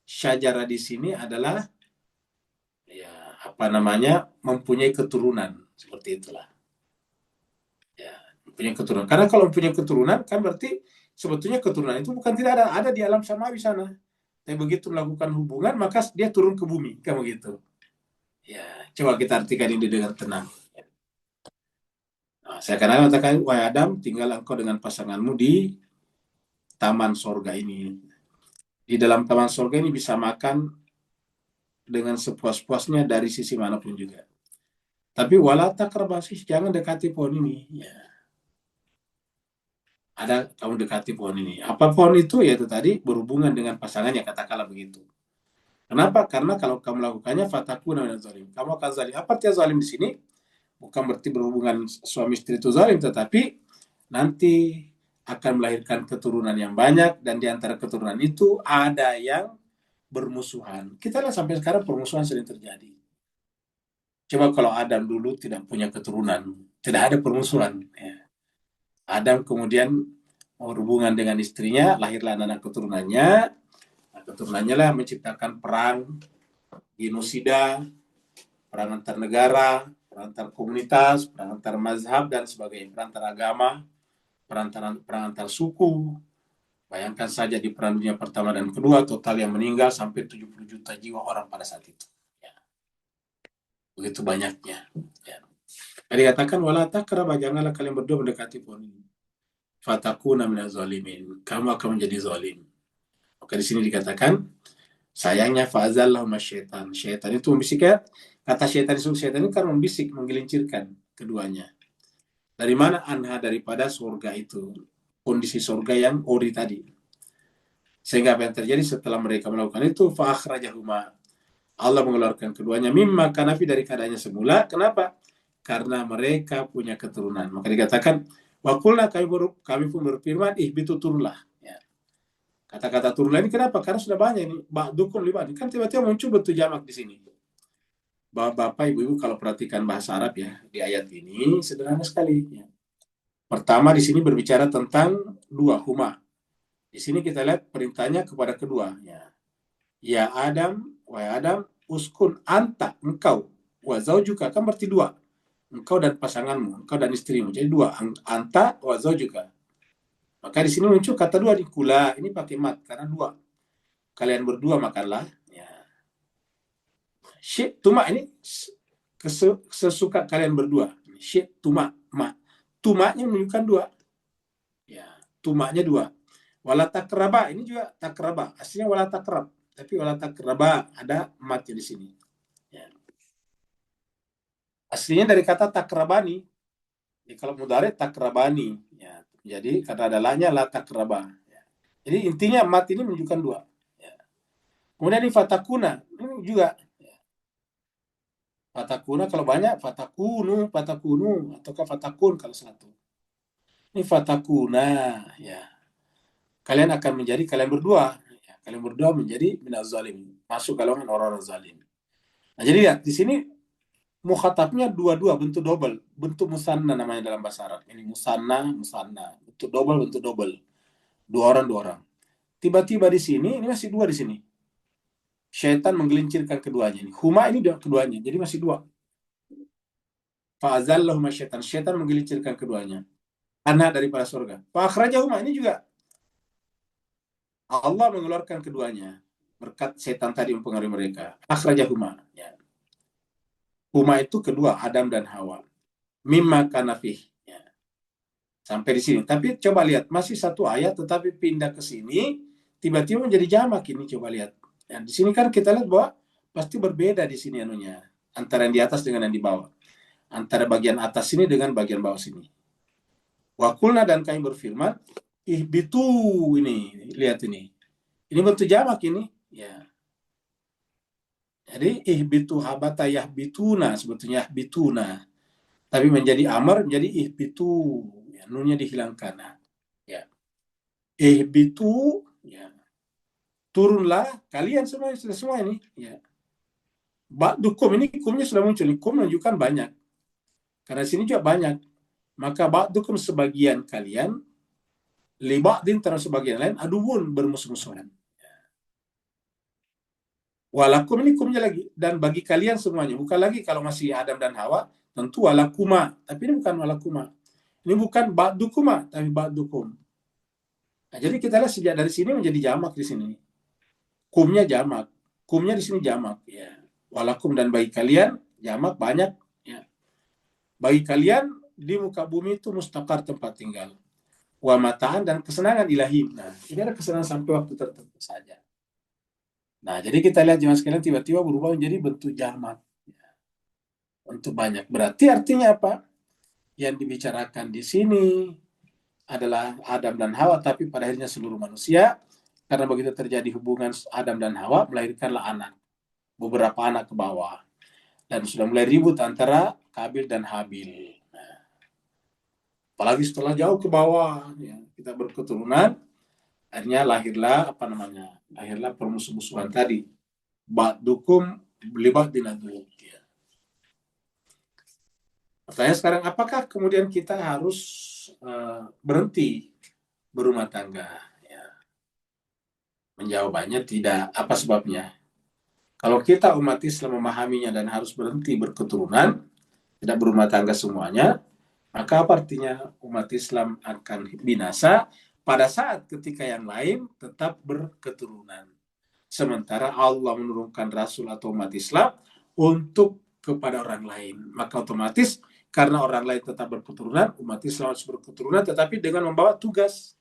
syajarah di sini adalah mempunyai keturunan, seperti itulah. Ya, mempunyai keturunan. Karena kalau mempunyai keturunan kan berarti sebetulnya keturunan itu bukan tidak ada di alam samawi sana. Tapi begitu melakukan hubungan maka dia turun ke bumi, kayak begitu. Ya, coba kita artikan ini dengan tenang. Nah, saya akan katakan, wahai Adam, tinggal engkau dengan pasanganmu di taman sorga ini. Di dalam taman sorga ini bisa makan dengan sepuas-puasnya dari sisi manapun juga. Tapi wala takrabasih, jangan dekati pohon ini. Ya. Ada kamu dekati pohon ini. Apa pohon itu? Yaitu tadi berhubungan dengan pasangannya, katakanlah begitu. Kenapa? Karena kalau kamu lakukannya fatakuna minaz zalim. Kamu akan zalim. Apa artinya zalim di sini? Bukan berarti berhubungan suami istri itu zalim, tetapi nanti akan melahirkan keturunan yang banyak, dan di antara keturunan itu ada yang bermusuhan. Kita lihat sampai sekarang permusuhan sering terjadi. Coba kalau Adam dulu tidak punya keturunan, tidak ada permusuhan. Ya. Adam kemudian berhubungan dengan istrinya, lahirlah anak keturunannya. Nah, keturunannya lah menciptakan perang, genosida, perang antar negara, perang antar komunitas, perang antar mazhab, dan sebagainya, perang antar agama, perang antar suku. Bayangkan saja di Perang Dunia Pertama dan Kedua, total yang meninggal sampai 70 juta jiwa orang pada saat itu. Ya. Begitu banyaknya. Ya. Jadi katakan, wala takraba, janganlah kalian berdua mendekati pohon ini. Fatakuna minaz zalimin. Kamu akan menjadi zalim. Maka di sini dikatakan, sayangnya fa'azallahuma syaitan. Syaitan itu membisikkan, kata syaitan ini kan membisik, menggelincirkan keduanya. Dari mana? Anha, daripada surga itu. Kondisi surga yang ori tadi. Sehingga apa yang terjadi setelah mereka melakukan itu, fa'akhrajahuma, Allah mengeluarkan keduanya mimma kanafi, dari keadaannya semula. Kenapa? Karena mereka punya keturunan. Maka dikatakan, wa qulna, kami pun berfirman, ihbitu, turunlah. Ya. Kata-kata turunlah ini kenapa? Karena sudah banyak ini. Ba'dukum li ba'd. Kan tiba-tiba muncul bentuk jamak di sini. Bapak, Ibu, kalau perhatikan bahasa Arab ya, di ayat ini sederhana sekali. Ya. Pertama di sini berbicara tentang dua, huma. Di sini kita lihat perintahnya kepada kedua. Ya Adam, wahai Adam, uskun anta, engkau, wa zaujuka, kan berarti dua. Engkau dan pasanganmu, engkau dan istrimu. Jadi dua, anta wa zaujuka. Maka di sini muncul kata dua di kula, ini pakai mat karena dua. Kalian berdua makanlah. Ya. Syik tuma, ini sesuka kalian berdua. Syik tuma, ma. Tumanya menunjukkan dua. Ya, tumanya dua. Wala takraba, ini juga takraba. Aslinya wala takrab, tapi wala takraba ada matnya di sini. Ya. Aslinya dari kata takrabani. Jadi kalau mudhari takrabani. Ya. Jadi karena ada lanya la takraba. Ya. Jadi intinya mat ini menunjukkan dua. Ya. Kemudian ini fatakuna, ini juga. Ya. Fatakuna kalau banyak fatakunu, ataukah fatakun kalau satu. Ini fatakuna, ya. Kalian akan menjadi, kalian berdua. Ya. Kalian berdua menjadi minaz zalim. Masuk golongan orang-orang zalim. Nah, jadi lihat di sini mukhatabnya dua-dua, bentuk double, bentuk musanna namanya dalam bahasa Arab. Ini musanna, bentuk double, dua orang. Tiba-tiba di sini, ini masih dua di sini. Syaitan menggelincirkan keduanya. Huma ini keduanya, jadi masih dua. Fa'azallahuma syaitan menggelincirkan keduanya. Anak daripada surga. Fa'akhrajahuma, ini juga Allah mengeluarkan keduanya. Berkat setan tadi mempengaruhi mereka. Akhrajahuma. Ya. Huma itu kedua, Adam dan Hawa. Mimma kanafih. Ya. Sampai di sini. Tapi coba lihat, masih satu ayat, tetapi pindah ke sini, tiba-tiba menjadi jamak ini. Coba lihat. Ya, di sini kan kita lihat bahwa pasti berbeda di sini anunya. Antara yang di atas dengan yang di bawah. Antara bagian atas sini dengan bagian bawah sini. Wakulna, dan kami berfirman, ihbitu, ini. Lihat ini. Ini bentuk jamak ini. Ya. Jadi ihbitu habata yahbituna, sebetulnya yahbituna. Tapi menjadi amar, menjadi ihbitu. Ya, nunnya dihilangkan. Nah, ya. Ihbitu, ya. Turunlah kalian semua ini. Ya. Ba'dukum, ini kumnya sudah muncul. Kum menunjukkan banyak. Karena sini juga banyak. Maka ba'dukum, sebagian kalian, li ba'din, terhadap sebagian lain, aduun, bermusuh-musuhan. Walakum, ini kumnya lagi, dan bagi kalian semuanya. Bukan lagi kalau masih Adam dan Hawa, tentu walakuma. Tapi ini bukan walakuma. Ini bukan ba'dukuma, tapi ba'dukum. Nah, jadi kita lihat sejak dari sini menjadi jamak di sini. Kumnya jamak. Kumnya di sini jamak. Ya. Walakum, dan bagi kalian, jamak banyak. Ya. Bagi kalian di muka bumi itu mustaqar, tempat tinggal. Wa mataan, dan kesenangan ilahi. Nah, ini ada kesenangan sampai waktu tertentu saja. Nah, jadi kita lihat jemaah sekalian, tiba-tiba berubah menjadi bentuk jamak. untuk banyak. Berarti artinya apa? Yang dibicarakan di sini adalah Adam dan Hawa, tapi pada akhirnya seluruh manusia. Karena begitu terjadi hubungan Adam dan Hawa, melahirkanlah anak. Beberapa anak ke bawah. Dan sudah mulai ribut antara Kabil dan Habil. Apalagi setelah jauh ke bawah, ya, kita berketurunan, akhirnya lahirlah permusuh-musuhan tadi. Ba'dukum libat dinaduk. Ya. Pertanyaan sekarang, apakah kemudian kita harus berhenti berumah tangga? Ya. Menjawabannya tidak. Apa sebabnya? Kalau kita umat Islam memahaminya dan harus berhenti berketurunan, tidak berumah tangga semuanya, maka apa artinya umat Islam akan binasa pada saat ketika yang lain tetap berketurunan. Sementara Allah menurunkan Rasul atau umat Islam untuk kepada orang lain. Maka otomatis karena orang lain tetap berketurunan, umat Islam harus berketurunan tetapi dengan membawa tugas.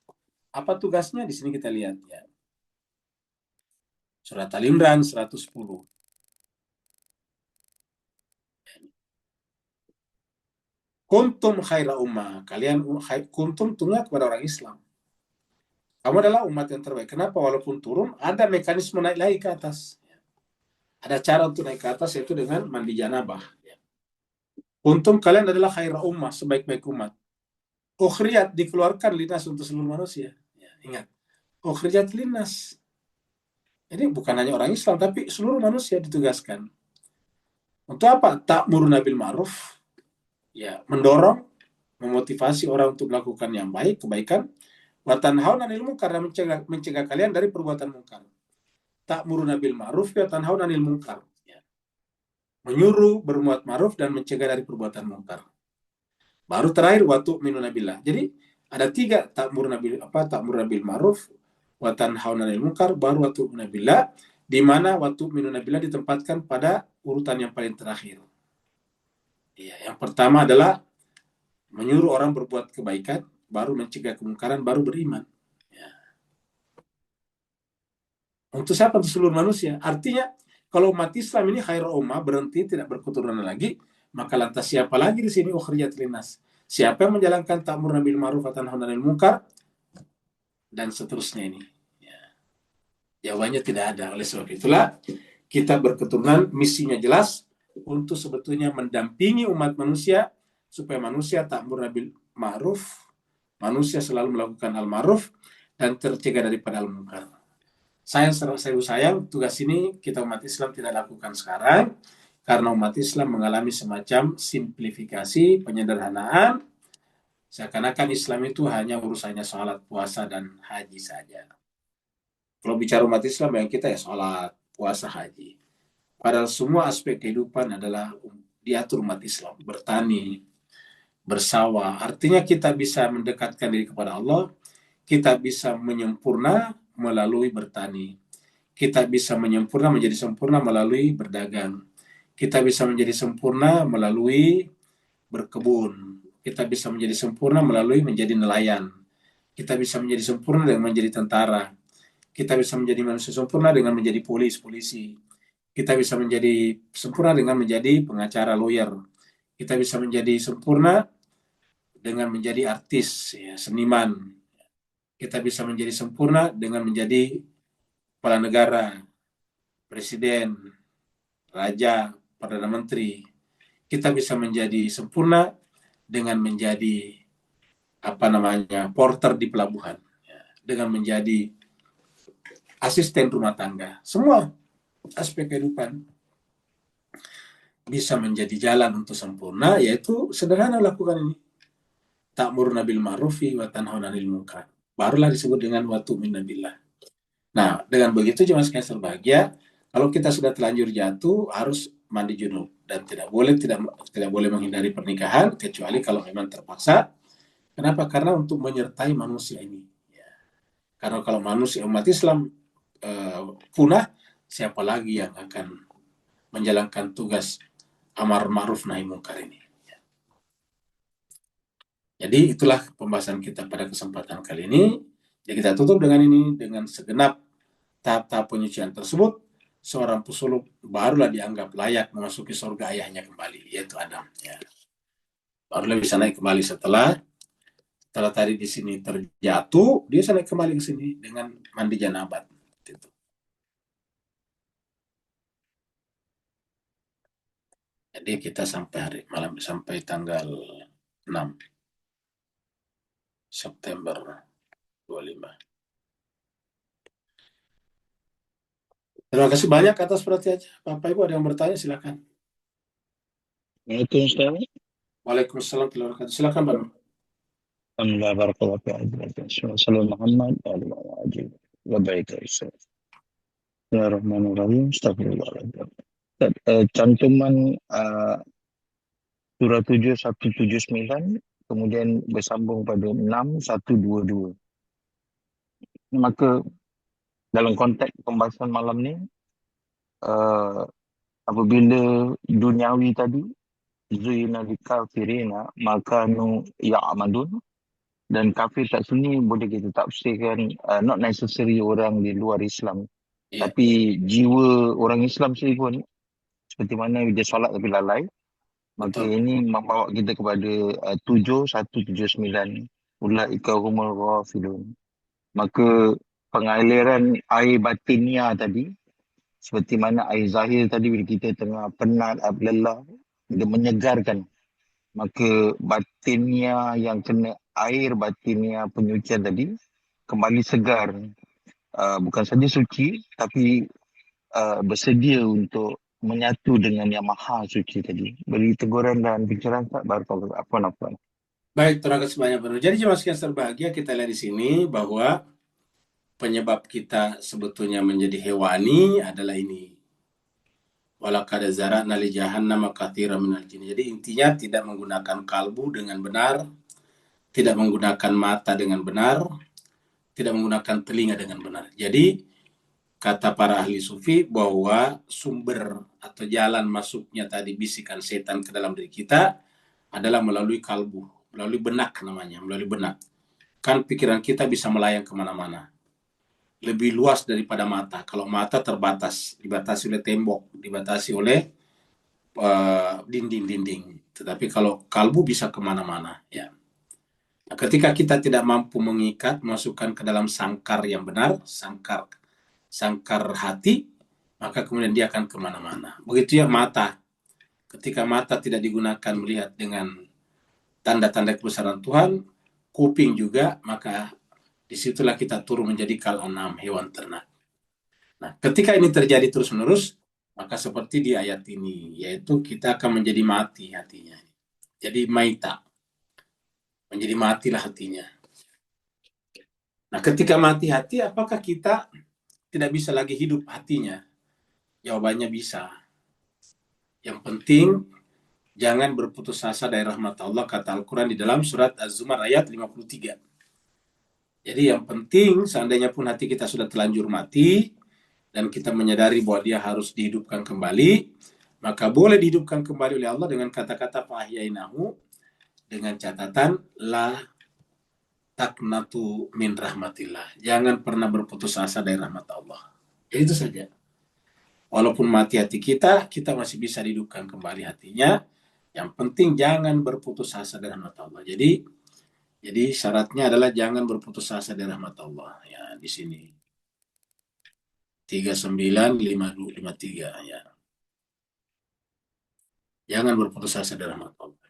Apa tugasnya? Di sini kita lihat ya. Surat Al-Imran 110. Kuntum khaira ummah. Kalian kuntum tunggu kepada orang Islam. Kamu adalah umat yang terbaik. Kenapa? Walaupun turun, ada mekanisme naik lagi ke atas. Ada cara untuk naik ke atas, yaitu dengan mandi janabah. Kuntum kalian adalah khaira ummah, sebaik-baik umat. Ukhriyat dikeluarkan linas untuk seluruh manusia. Ya, ingat. Ukhriyat linas. Ini bukan hanya orang Islam, tapi seluruh manusia ditugaskan. Untuk apa? Ta'muruna bil ma'ruf. Ya, mendorong, memotivasi orang untuk melakukan yang baik, kebaikan. Wa tanhauna 'anil munkar, karena mencegah kalian dari perbuatan munkar. Ta'muruna bil ma'ruf wa tanhauna 'anil munkar. Ya. Menyuruh berbuat ma'ruf dan mencegah dari perbuatan munkar. Baru terakhir wa tu'minuna billah. Jadi ada 3 ta'muruna bil ma'ruf wa tanhauna 'anil munkar, baru wa tu'minuna billah, di mana wa tu'minuna billah ditempatkan pada urutan yang paling terakhir. Ya, yang pertama adalah menyuruh orang berbuat kebaikan, baru mencegah kemungkaran, baru beriman. Ya. Untuk siapa? Untuk seluruh manusia. Artinya, kalau umat Islam ini khairul ummah, berhenti, tidak berketurunan lagi, maka lantas siapa lagi di sini ukhriyat linnas? Siapa yang menjalankan ta'muruna bil ma'ruf wa tanhauna 'anil munkar dan seterusnya ini? Ya. Jawabannya tidak ada. Oleh sebab itulah kita berketurunan, misinya jelas untuk sebetulnya mendampingi umat manusia supaya manusia ta'muruna bil ma'ruf, manusia selalu melakukan al-ma'ruf dan tercegah daripada al-munkar. Sayang, tugas ini kita umat Islam tidak lakukan sekarang karena umat Islam mengalami semacam simplifikasi, penyederhanaan, seakan-akan Islam itu hanya urusannya salat, puasa, dan haji saja. Kalau bicara umat Islam, yang kita ya salat, puasa, haji. Padahal semua aspek kehidupan adalah diatur umat Islam. Bertani, bersawah. Artinya kita bisa mendekatkan diri kepada Allah, kita bisa menyempurna melalui bertani. Kita bisa menyempurna menjadi sempurna melalui berdagang. Kita bisa menjadi sempurna melalui berkebun. Kita bisa menjadi sempurna melalui menjadi nelayan. Kita bisa menjadi sempurna dengan menjadi tentara. Kita bisa menjadi manusia sempurna dengan menjadi polisi. Kita bisa menjadi sempurna dengan menjadi pengacara, lawyer. Kita bisa menjadi sempurna dengan menjadi artis, ya, seniman. Kita bisa menjadi sempurna dengan menjadi kepala negara, presiden, raja, perdana menteri. Kita bisa menjadi sempurna dengan menjadi porter di pelabuhan, ya, dengan menjadi asisten rumah tangga. Semua aspek kehidupan bisa menjadi jalan untuk sempurna, yaitu sederhana lakukan ini. Ta'muruna bil ma'rufi wa tanhauna 'anil munkar. Barulah disebut dengan wa tu'minuna billah. Nah, dengan begitu jemaah sekalian berbahagia, kalau kita sudah terlanjur jatuh harus mandi junub dan tidak boleh menghindari pernikahan kecuali kalau memang terpaksa. Kenapa? Karena untuk menyertai manusia ini. Ya. Karena kalau manusia umat Islam punah, siapa lagi yang akan menjalankan tugas amar ma'ruf nahi munkar ini? Ya. Jadi itulah pembahasan kita pada kesempatan kali ini. Jadi kita tutup dengan ini, dengan segenap tahap-tahap penyucian tersebut. seorang pesuluk barulah dianggap layak memasuki surga ayahnya kembali, yaitu Adam. Ya. Barulah bisa naik kembali setelah tadi di sini terjatuh, dia bisa naik kembali ke sini dengan mandi janabat. Gitu. Jadi kita sampai hari malam sampai tanggal 6 September 25. Terima kasih banyak atas perhatiannya. Bapak Ibu ada yang bertanya silakan.
Waalaikumsalam.
Waalaikumsalam warahmatullahi wabarakatuh. Silakan Pak.
Alhamdulillah, barakallahu fiik. Salam Muhammad wa ala alihi wa baik. Bismillahirrahmanirrahim. Astagfirullahaladzim. Cantuman surah 7 179 kemudian bersambung pada 6 122. Maka dalam konteks pembahasan malam ni apabila duniawi tadi zuyina likafirina makanu ya'malun, dan kafir kat sini boleh kita tafsirkan not necessary orang di luar Islam,
Ya.
tapi jiwa orang Islam sendiri pun seperti mana dia solat tapi lalai. Maka
Betul.
ini membawa kita kepada 7 179 ulaika humul ghafilun. Maka pengaliran air batinia tadi seperti mana air zahir tadi bila kita tengah penat, lelah, dia menyegarkan. Maka batinia yang kena air batinia penyucian tadi kembali segar. Bukan saja suci tapi bersedia untuk menyatu dengan yang maha suci tadi. Beri teguran dan pikiran tak barakallahu apa.
Baik, terima kasih banyak Pak. Jadi jemaah sekalian terbahagia, kita lihat di sini bahwa penyebab kita sebetulnya menjadi hewani adalah ini. Walaqad zara'na li jahannama katsiran minal jin. Jadi intinya tidak menggunakan kalbu dengan benar, tidak menggunakan mata dengan benar, tidak menggunakan telinga dengan benar. Jadi kata para ahli sufi bahwa sumber atau jalan masuknya tadi bisikan setan ke dalam diri kita adalah melalui kalbu, melalui benak namanya, melalui benak. Kan pikiran kita bisa melayang kemana-mana. Lebih luas daripada mata. Kalau mata terbatas, dibatasi oleh tembok, dibatasi oleh dinding-dinding. Tetapi kalau kalbu bisa kemana-mana. Ya. Nah, ketika kita tidak mampu mengikat, masukkan ke dalam sangkar yang benar, sangkar hati, maka kemudian dia akan kemana-mana. Begitu ya mata. Ketika mata tidak digunakan melihat dengan tanda-tanda kebesaran Tuhan, kuping juga, maka disitulah kita turun menjadi kal-an'am, hewan ternak. Nah, ketika ini terjadi terus-menerus, maka seperti di ayat ini, yaitu kita akan menjadi mati hatinya. Jadi maita. Menjadi matilah hatinya. Nah, ketika mati hati, apakah kita tidak bisa lagi hidup hatinya? Jawabannya bisa. Yang penting, jangan berputus asa dari rahmat Allah, kata Al-Quran di dalam surat Az-Zumar ayat 53. Jadi yang penting, seandainya pun hati kita sudah telanjur mati, dan kita menyadari bahwa dia harus dihidupkan kembali, maka boleh dihidupkan kembali oleh Allah dengan kata-kata fahyainahu, dengan catatan la taknatu min rahmatillah. Jangan pernah berputus asa dari rahmat Allah. Itu saja. Walaupun mati hati kita, kita masih bisa dihidupkan kembali hatinya. Yang penting jangan berputus asa dari rahmat Allah. Jadi syaratnya adalah jangan berputus asa dari rahmat Allah. Ya, di sini. 395253 ya. Jangan berputus asa dari rahmat Allah.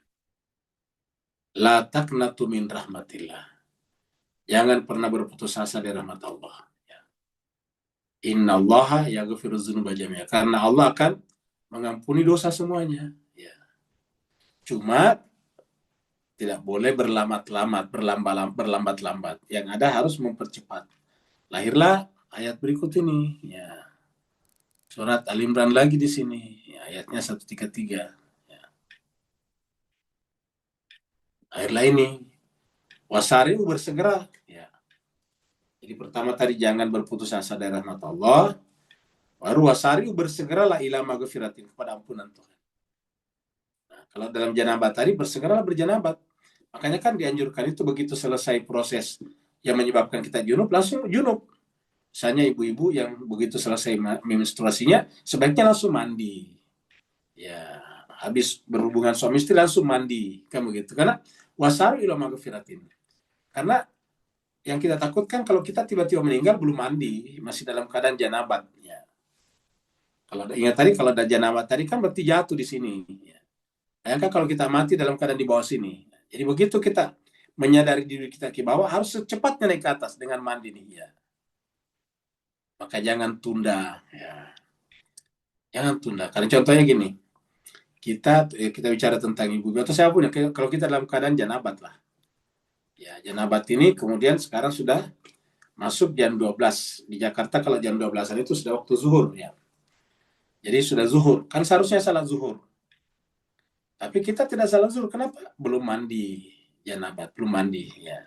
La taqnatu min rahmatillah. Jangan pernah berputus asa dari rahmat Allah. Ya. Inna allaha yaghfiru dzunuba jami'a. Karena Allah akan mengampuni dosa semuanya. Ya. Cuma tidak boleh berlambat-lambat. Yang ada harus mempercepat. Lahirlah ayat berikut ini. Ya. Surat Al-Imran lagi di sini. Ya, ayatnya 133. Ya. Lahirlah ini. Wasari'u bersegera. Ya. Jadi pertama tadi jangan berputus asa dari rahmat Allah. Baru wasari'u bersegeralah ila maghfiratin, kepada ampunan Tuhan. Nah, kalau dalam janabat tadi bersegeralah berjanabat. Makanya kan dianjurkan itu begitu selesai proses yang menyebabkan kita junub, langsung junub. Misalnya ibu-ibu yang begitu selesai menstruasinya, sebaiknya langsung mandi. Ya, habis berhubungan suami istri langsung mandi, kan begitu. Karena wasaru ila magfiratin. Karena yang kita takutkan kalau kita tiba-tiba meninggal belum mandi, masih dalam keadaan janabat. Ya. Kalau ingat tadi, kalau ada janabat tadi kan berarti jatuh di sini. Ya. Bayangkan kalau kita mati dalam keadaan di bawah sini. Jadi begitu kita menyadari diri kita ke bawah, harus secepatnya naik ke atas dengan mandi nih. Ya. Maka jangan tunda. Ya. Jangan tunda. Karena contohnya gini, kita bicara tentang ibu atau siapapun ya, kalau kita dalam keadaan janabat lah. Ya, janabat ini kemudian sekarang sudah masuk jam 12. Di Jakarta kalau jam 12-an itu sudah waktu zuhur ya. Jadi sudah zuhur. Kan seharusnya salat zuhur. Tapi kita tidak salat zuhur. Kenapa? Belum mandi janabat, belum mandi ya.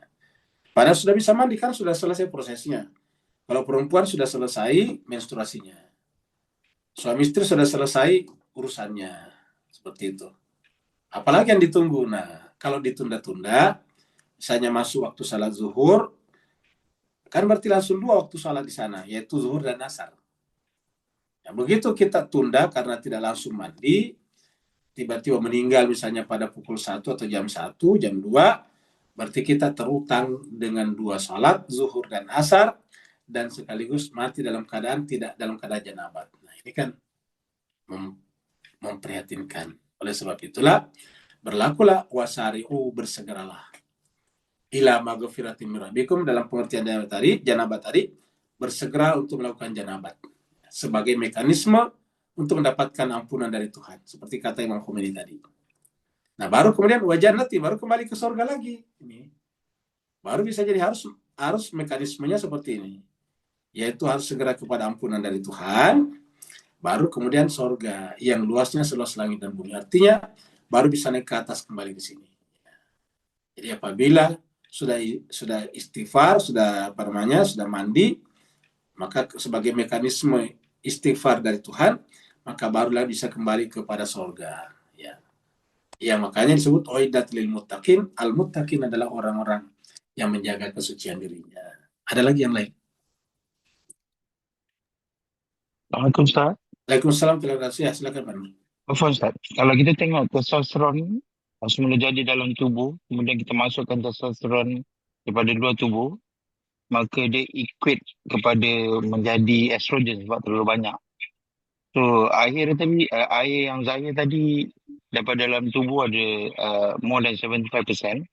Padahal sudah bisa mandi kan sudah selesai prosesnya. Kalau perempuan sudah selesai menstruasinya. Suami istri sudah selesai urusannya. Seperti itu. Apalagi yang ditunggu. Nah, kalau ditunda-tunda, misalnya masuk waktu salat zuhur, kan berarti langsung 2 waktu salat di sana, yaitu zuhur dan asar. Nah, begitu kita tunda karena tidak langsung mandi, tiba-tiba meninggal misalnya pada pukul 1 atau jam 1, jam 2, berarti kita terutang dengan 2 salat, zuhur dan asar, dan sekaligus mati dalam keadaan tidak dalam keadaan janabat. Nah, ini kan memprihatinkan. Oleh sebab itulah, berlakulah wasari'u, bersegeralah. Ila maghfiratin min rabbikum, dalam pengertian janabat tadi, bersegera untuk melakukan janabat sebagai mekanisme untuk mendapatkan ampunan dari Tuhan, seperti kata Imam Khomeini tadi. Nah, baru kemudian wajah nanti baru kembali ke surga lagi. Ini baru bisa jadi harus mekanismenya seperti ini, yaitu harus segera kepada ampunan dari Tuhan, baru kemudian surga yang luasnya seluas langit dan bumi. Artinya baru bisa naik ke atas kembali di sini. Jadi apabila sudah istighfar, sudah mandi, maka sebagai mekanisme istighfar dari Tuhan, maka barulah bisa kembali kepada surga. Ya, ya makanya disebut uiddat lil muttaqin. Al muttaqin adalah orang-orang yang menjaga kesucian dirinya. Ada lagi yang lain?
Assalamualaikum Ustaz.
Waalaikumsalam, terima kasih. Ya, silakan Pak Nur.
Afwan Ustaz, kalau kita tengok testosteron semula jadi dalam tubuh, kemudian kita masukkan testosteron kepada luar tubuh, maka dia equate kepada menjadi estrogen sebab terlalu banyak. So air yang zahir tadi daripada dalam tubuh ada more than 75%.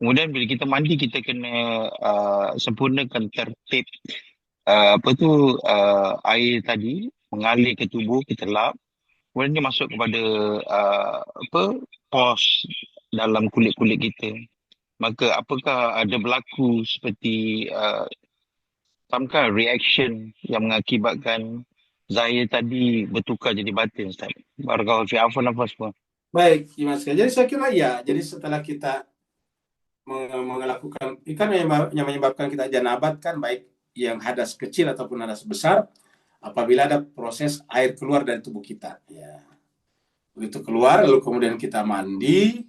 Kemudian bila kita mandi, kita kena sempurnakan tertib air tadi mengalir ke tubuh, kita lap. Kemudian dia masuk kepada pores dalam kulit-kulit kita. Maka apakah ada berlaku seperti some kind of reaction yang mengakibatkan zahir tadi bertukar jadi batin, Ustaz? Barakallahu fi afwan apa semua.
Baik, Mas. Jadi saya kira ya, jadi setelah kita melakukan, kan yang menyebabkan kita janabat kan baik yang hadas kecil ataupun hadas besar, apabila ada proses air keluar dari tubuh kita. Ya. Begitu keluar, lalu kemudian kita mandi,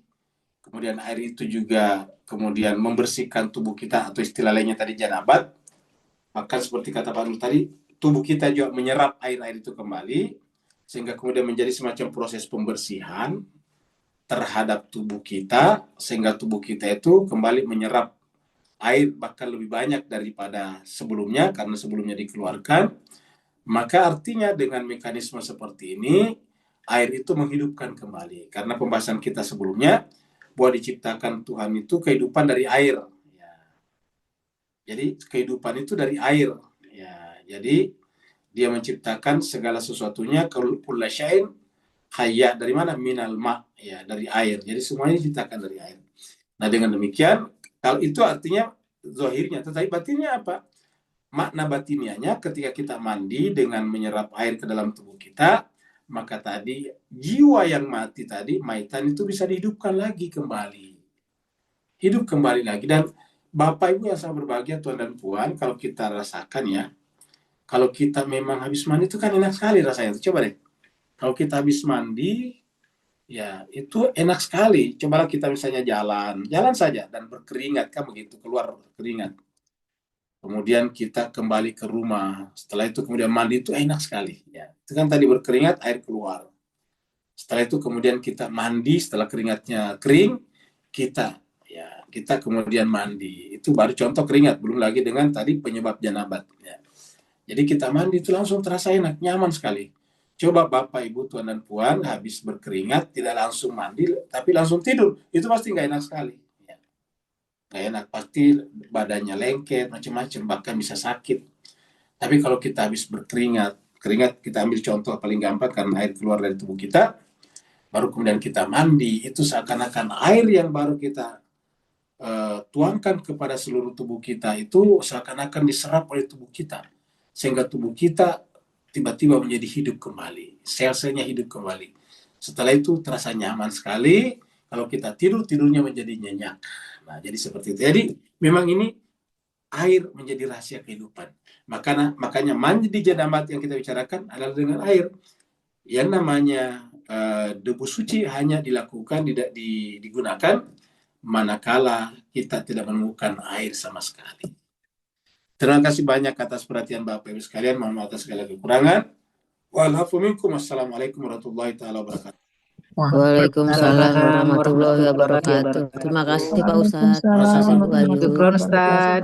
kemudian air itu juga kemudian membersihkan tubuh kita, atau istilah lainnya tadi janabat, maka seperti kata Pak Nur tadi, tubuh kita juga menyerap air-air itu kembali, sehingga kemudian menjadi semacam proses pembersihan terhadap tubuh kita, sehingga tubuh kita itu kembali menyerap air bahkan lebih banyak daripada sebelumnya, karena sebelumnya dikeluarkan. Maka artinya dengan mekanisme seperti ini, air itu menghidupkan kembali. Karena pembahasan kita sebelumnya, bahwa diciptakan Tuhan itu kehidupan dari air. Ya. Jadi kehidupan itu dari air. Ya. Jadi dia menciptakan segala sesuatunya, kulla syai'in hayya, dari mana? Minal ma, ya, dari air. Jadi semuanya diciptakan dari air. Nah, dengan demikian, kalau itu artinya zahirnya, tetapi batinnya apa? Makna batinianya ketika kita mandi dengan menyerap air ke dalam tubuh kita, maka tadi jiwa yang mati tadi, maitan, itu bisa dihidupkan lagi kembali. Hidup kembali lagi. Dan Bapak Ibu yang sangat berbahagia, Tuan dan Puan, kalau kita rasakan ya, kalau kita memang habis mandi itu kan enak sekali rasanya. Coba deh. Kalau kita habis mandi, ya itu enak sekali. Cobalah kita misalnya jalan saja dan berkeringat, kan begitu, keluar keringat. kemudian kita kembali ke rumah. Setelah itu kemudian mandi itu enak sekali. Ya. Itu kan tadi berkeringat, air keluar. Setelah itu kemudian kita mandi, setelah keringatnya kering, kita kemudian mandi. Itu baru contoh keringat, belum lagi dengan tadi penyebab janabat. Ya. Jadi kita mandi itu langsung terasa enak, nyaman sekali. Coba Bapak, Ibu, Tuan, dan Puan habis berkeringat, tidak langsung mandi, tapi langsung tidur. Itu pasti nggak enak sekali. Ya. Nggak enak, pasti badannya lengket, macam-macam, bahkan bisa sakit. Tapi kalau kita habis berkeringat, keringat kita ambil contoh paling gampang karena air keluar dari tubuh kita, baru kemudian kita mandi, itu seakan-akan air yang baru kita tuangkan kepada seluruh tubuh kita itu seakan-akan diserap oleh tubuh kita, sehingga tubuh kita tiba-tiba menjadi hidup kembali, sel-selnya hidup kembali. Setelah itu terasa nyaman sekali. Kalau kita tidurnya menjadi nyenyak. Nah, jadi seperti itu. Jadi memang ini air menjadi rahasia kehidupan. Makanya mandi janabat yang kita bicarakan adalah dengan air. Yang namanya debu suci hanya dilakukan, digunakan manakala kita tidak menemukan air sama sekali. Terima kasih banyak atas perhatian Bapak Ibu sekalian. Mohon maaf atas segala kekurangan. Wa'alaikum minkum. Assalamualaikum warahmatullahi wabarakatuh.
Waalaikumsalam warahmatullahi wabarakatuh. Terima kasih Pak Ustadz.
Waalaikumsalam
Ibu Ayu.
Syukron Ustaz.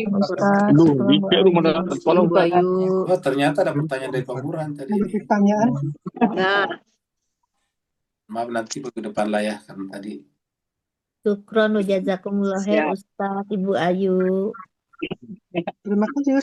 Ustaz.
Aduh, dikit lu mana tolong
Ibu Ayu.
Oh, ternyata ada pertanyaan dari Pak Burhan tadi.
Ada pertanyaan?
Nah,
Maaf nanti ke depan lah ya, karena tadi.
Syukron wa jazakumullah khair Ustaz Ibu Ayu.
Terima kasih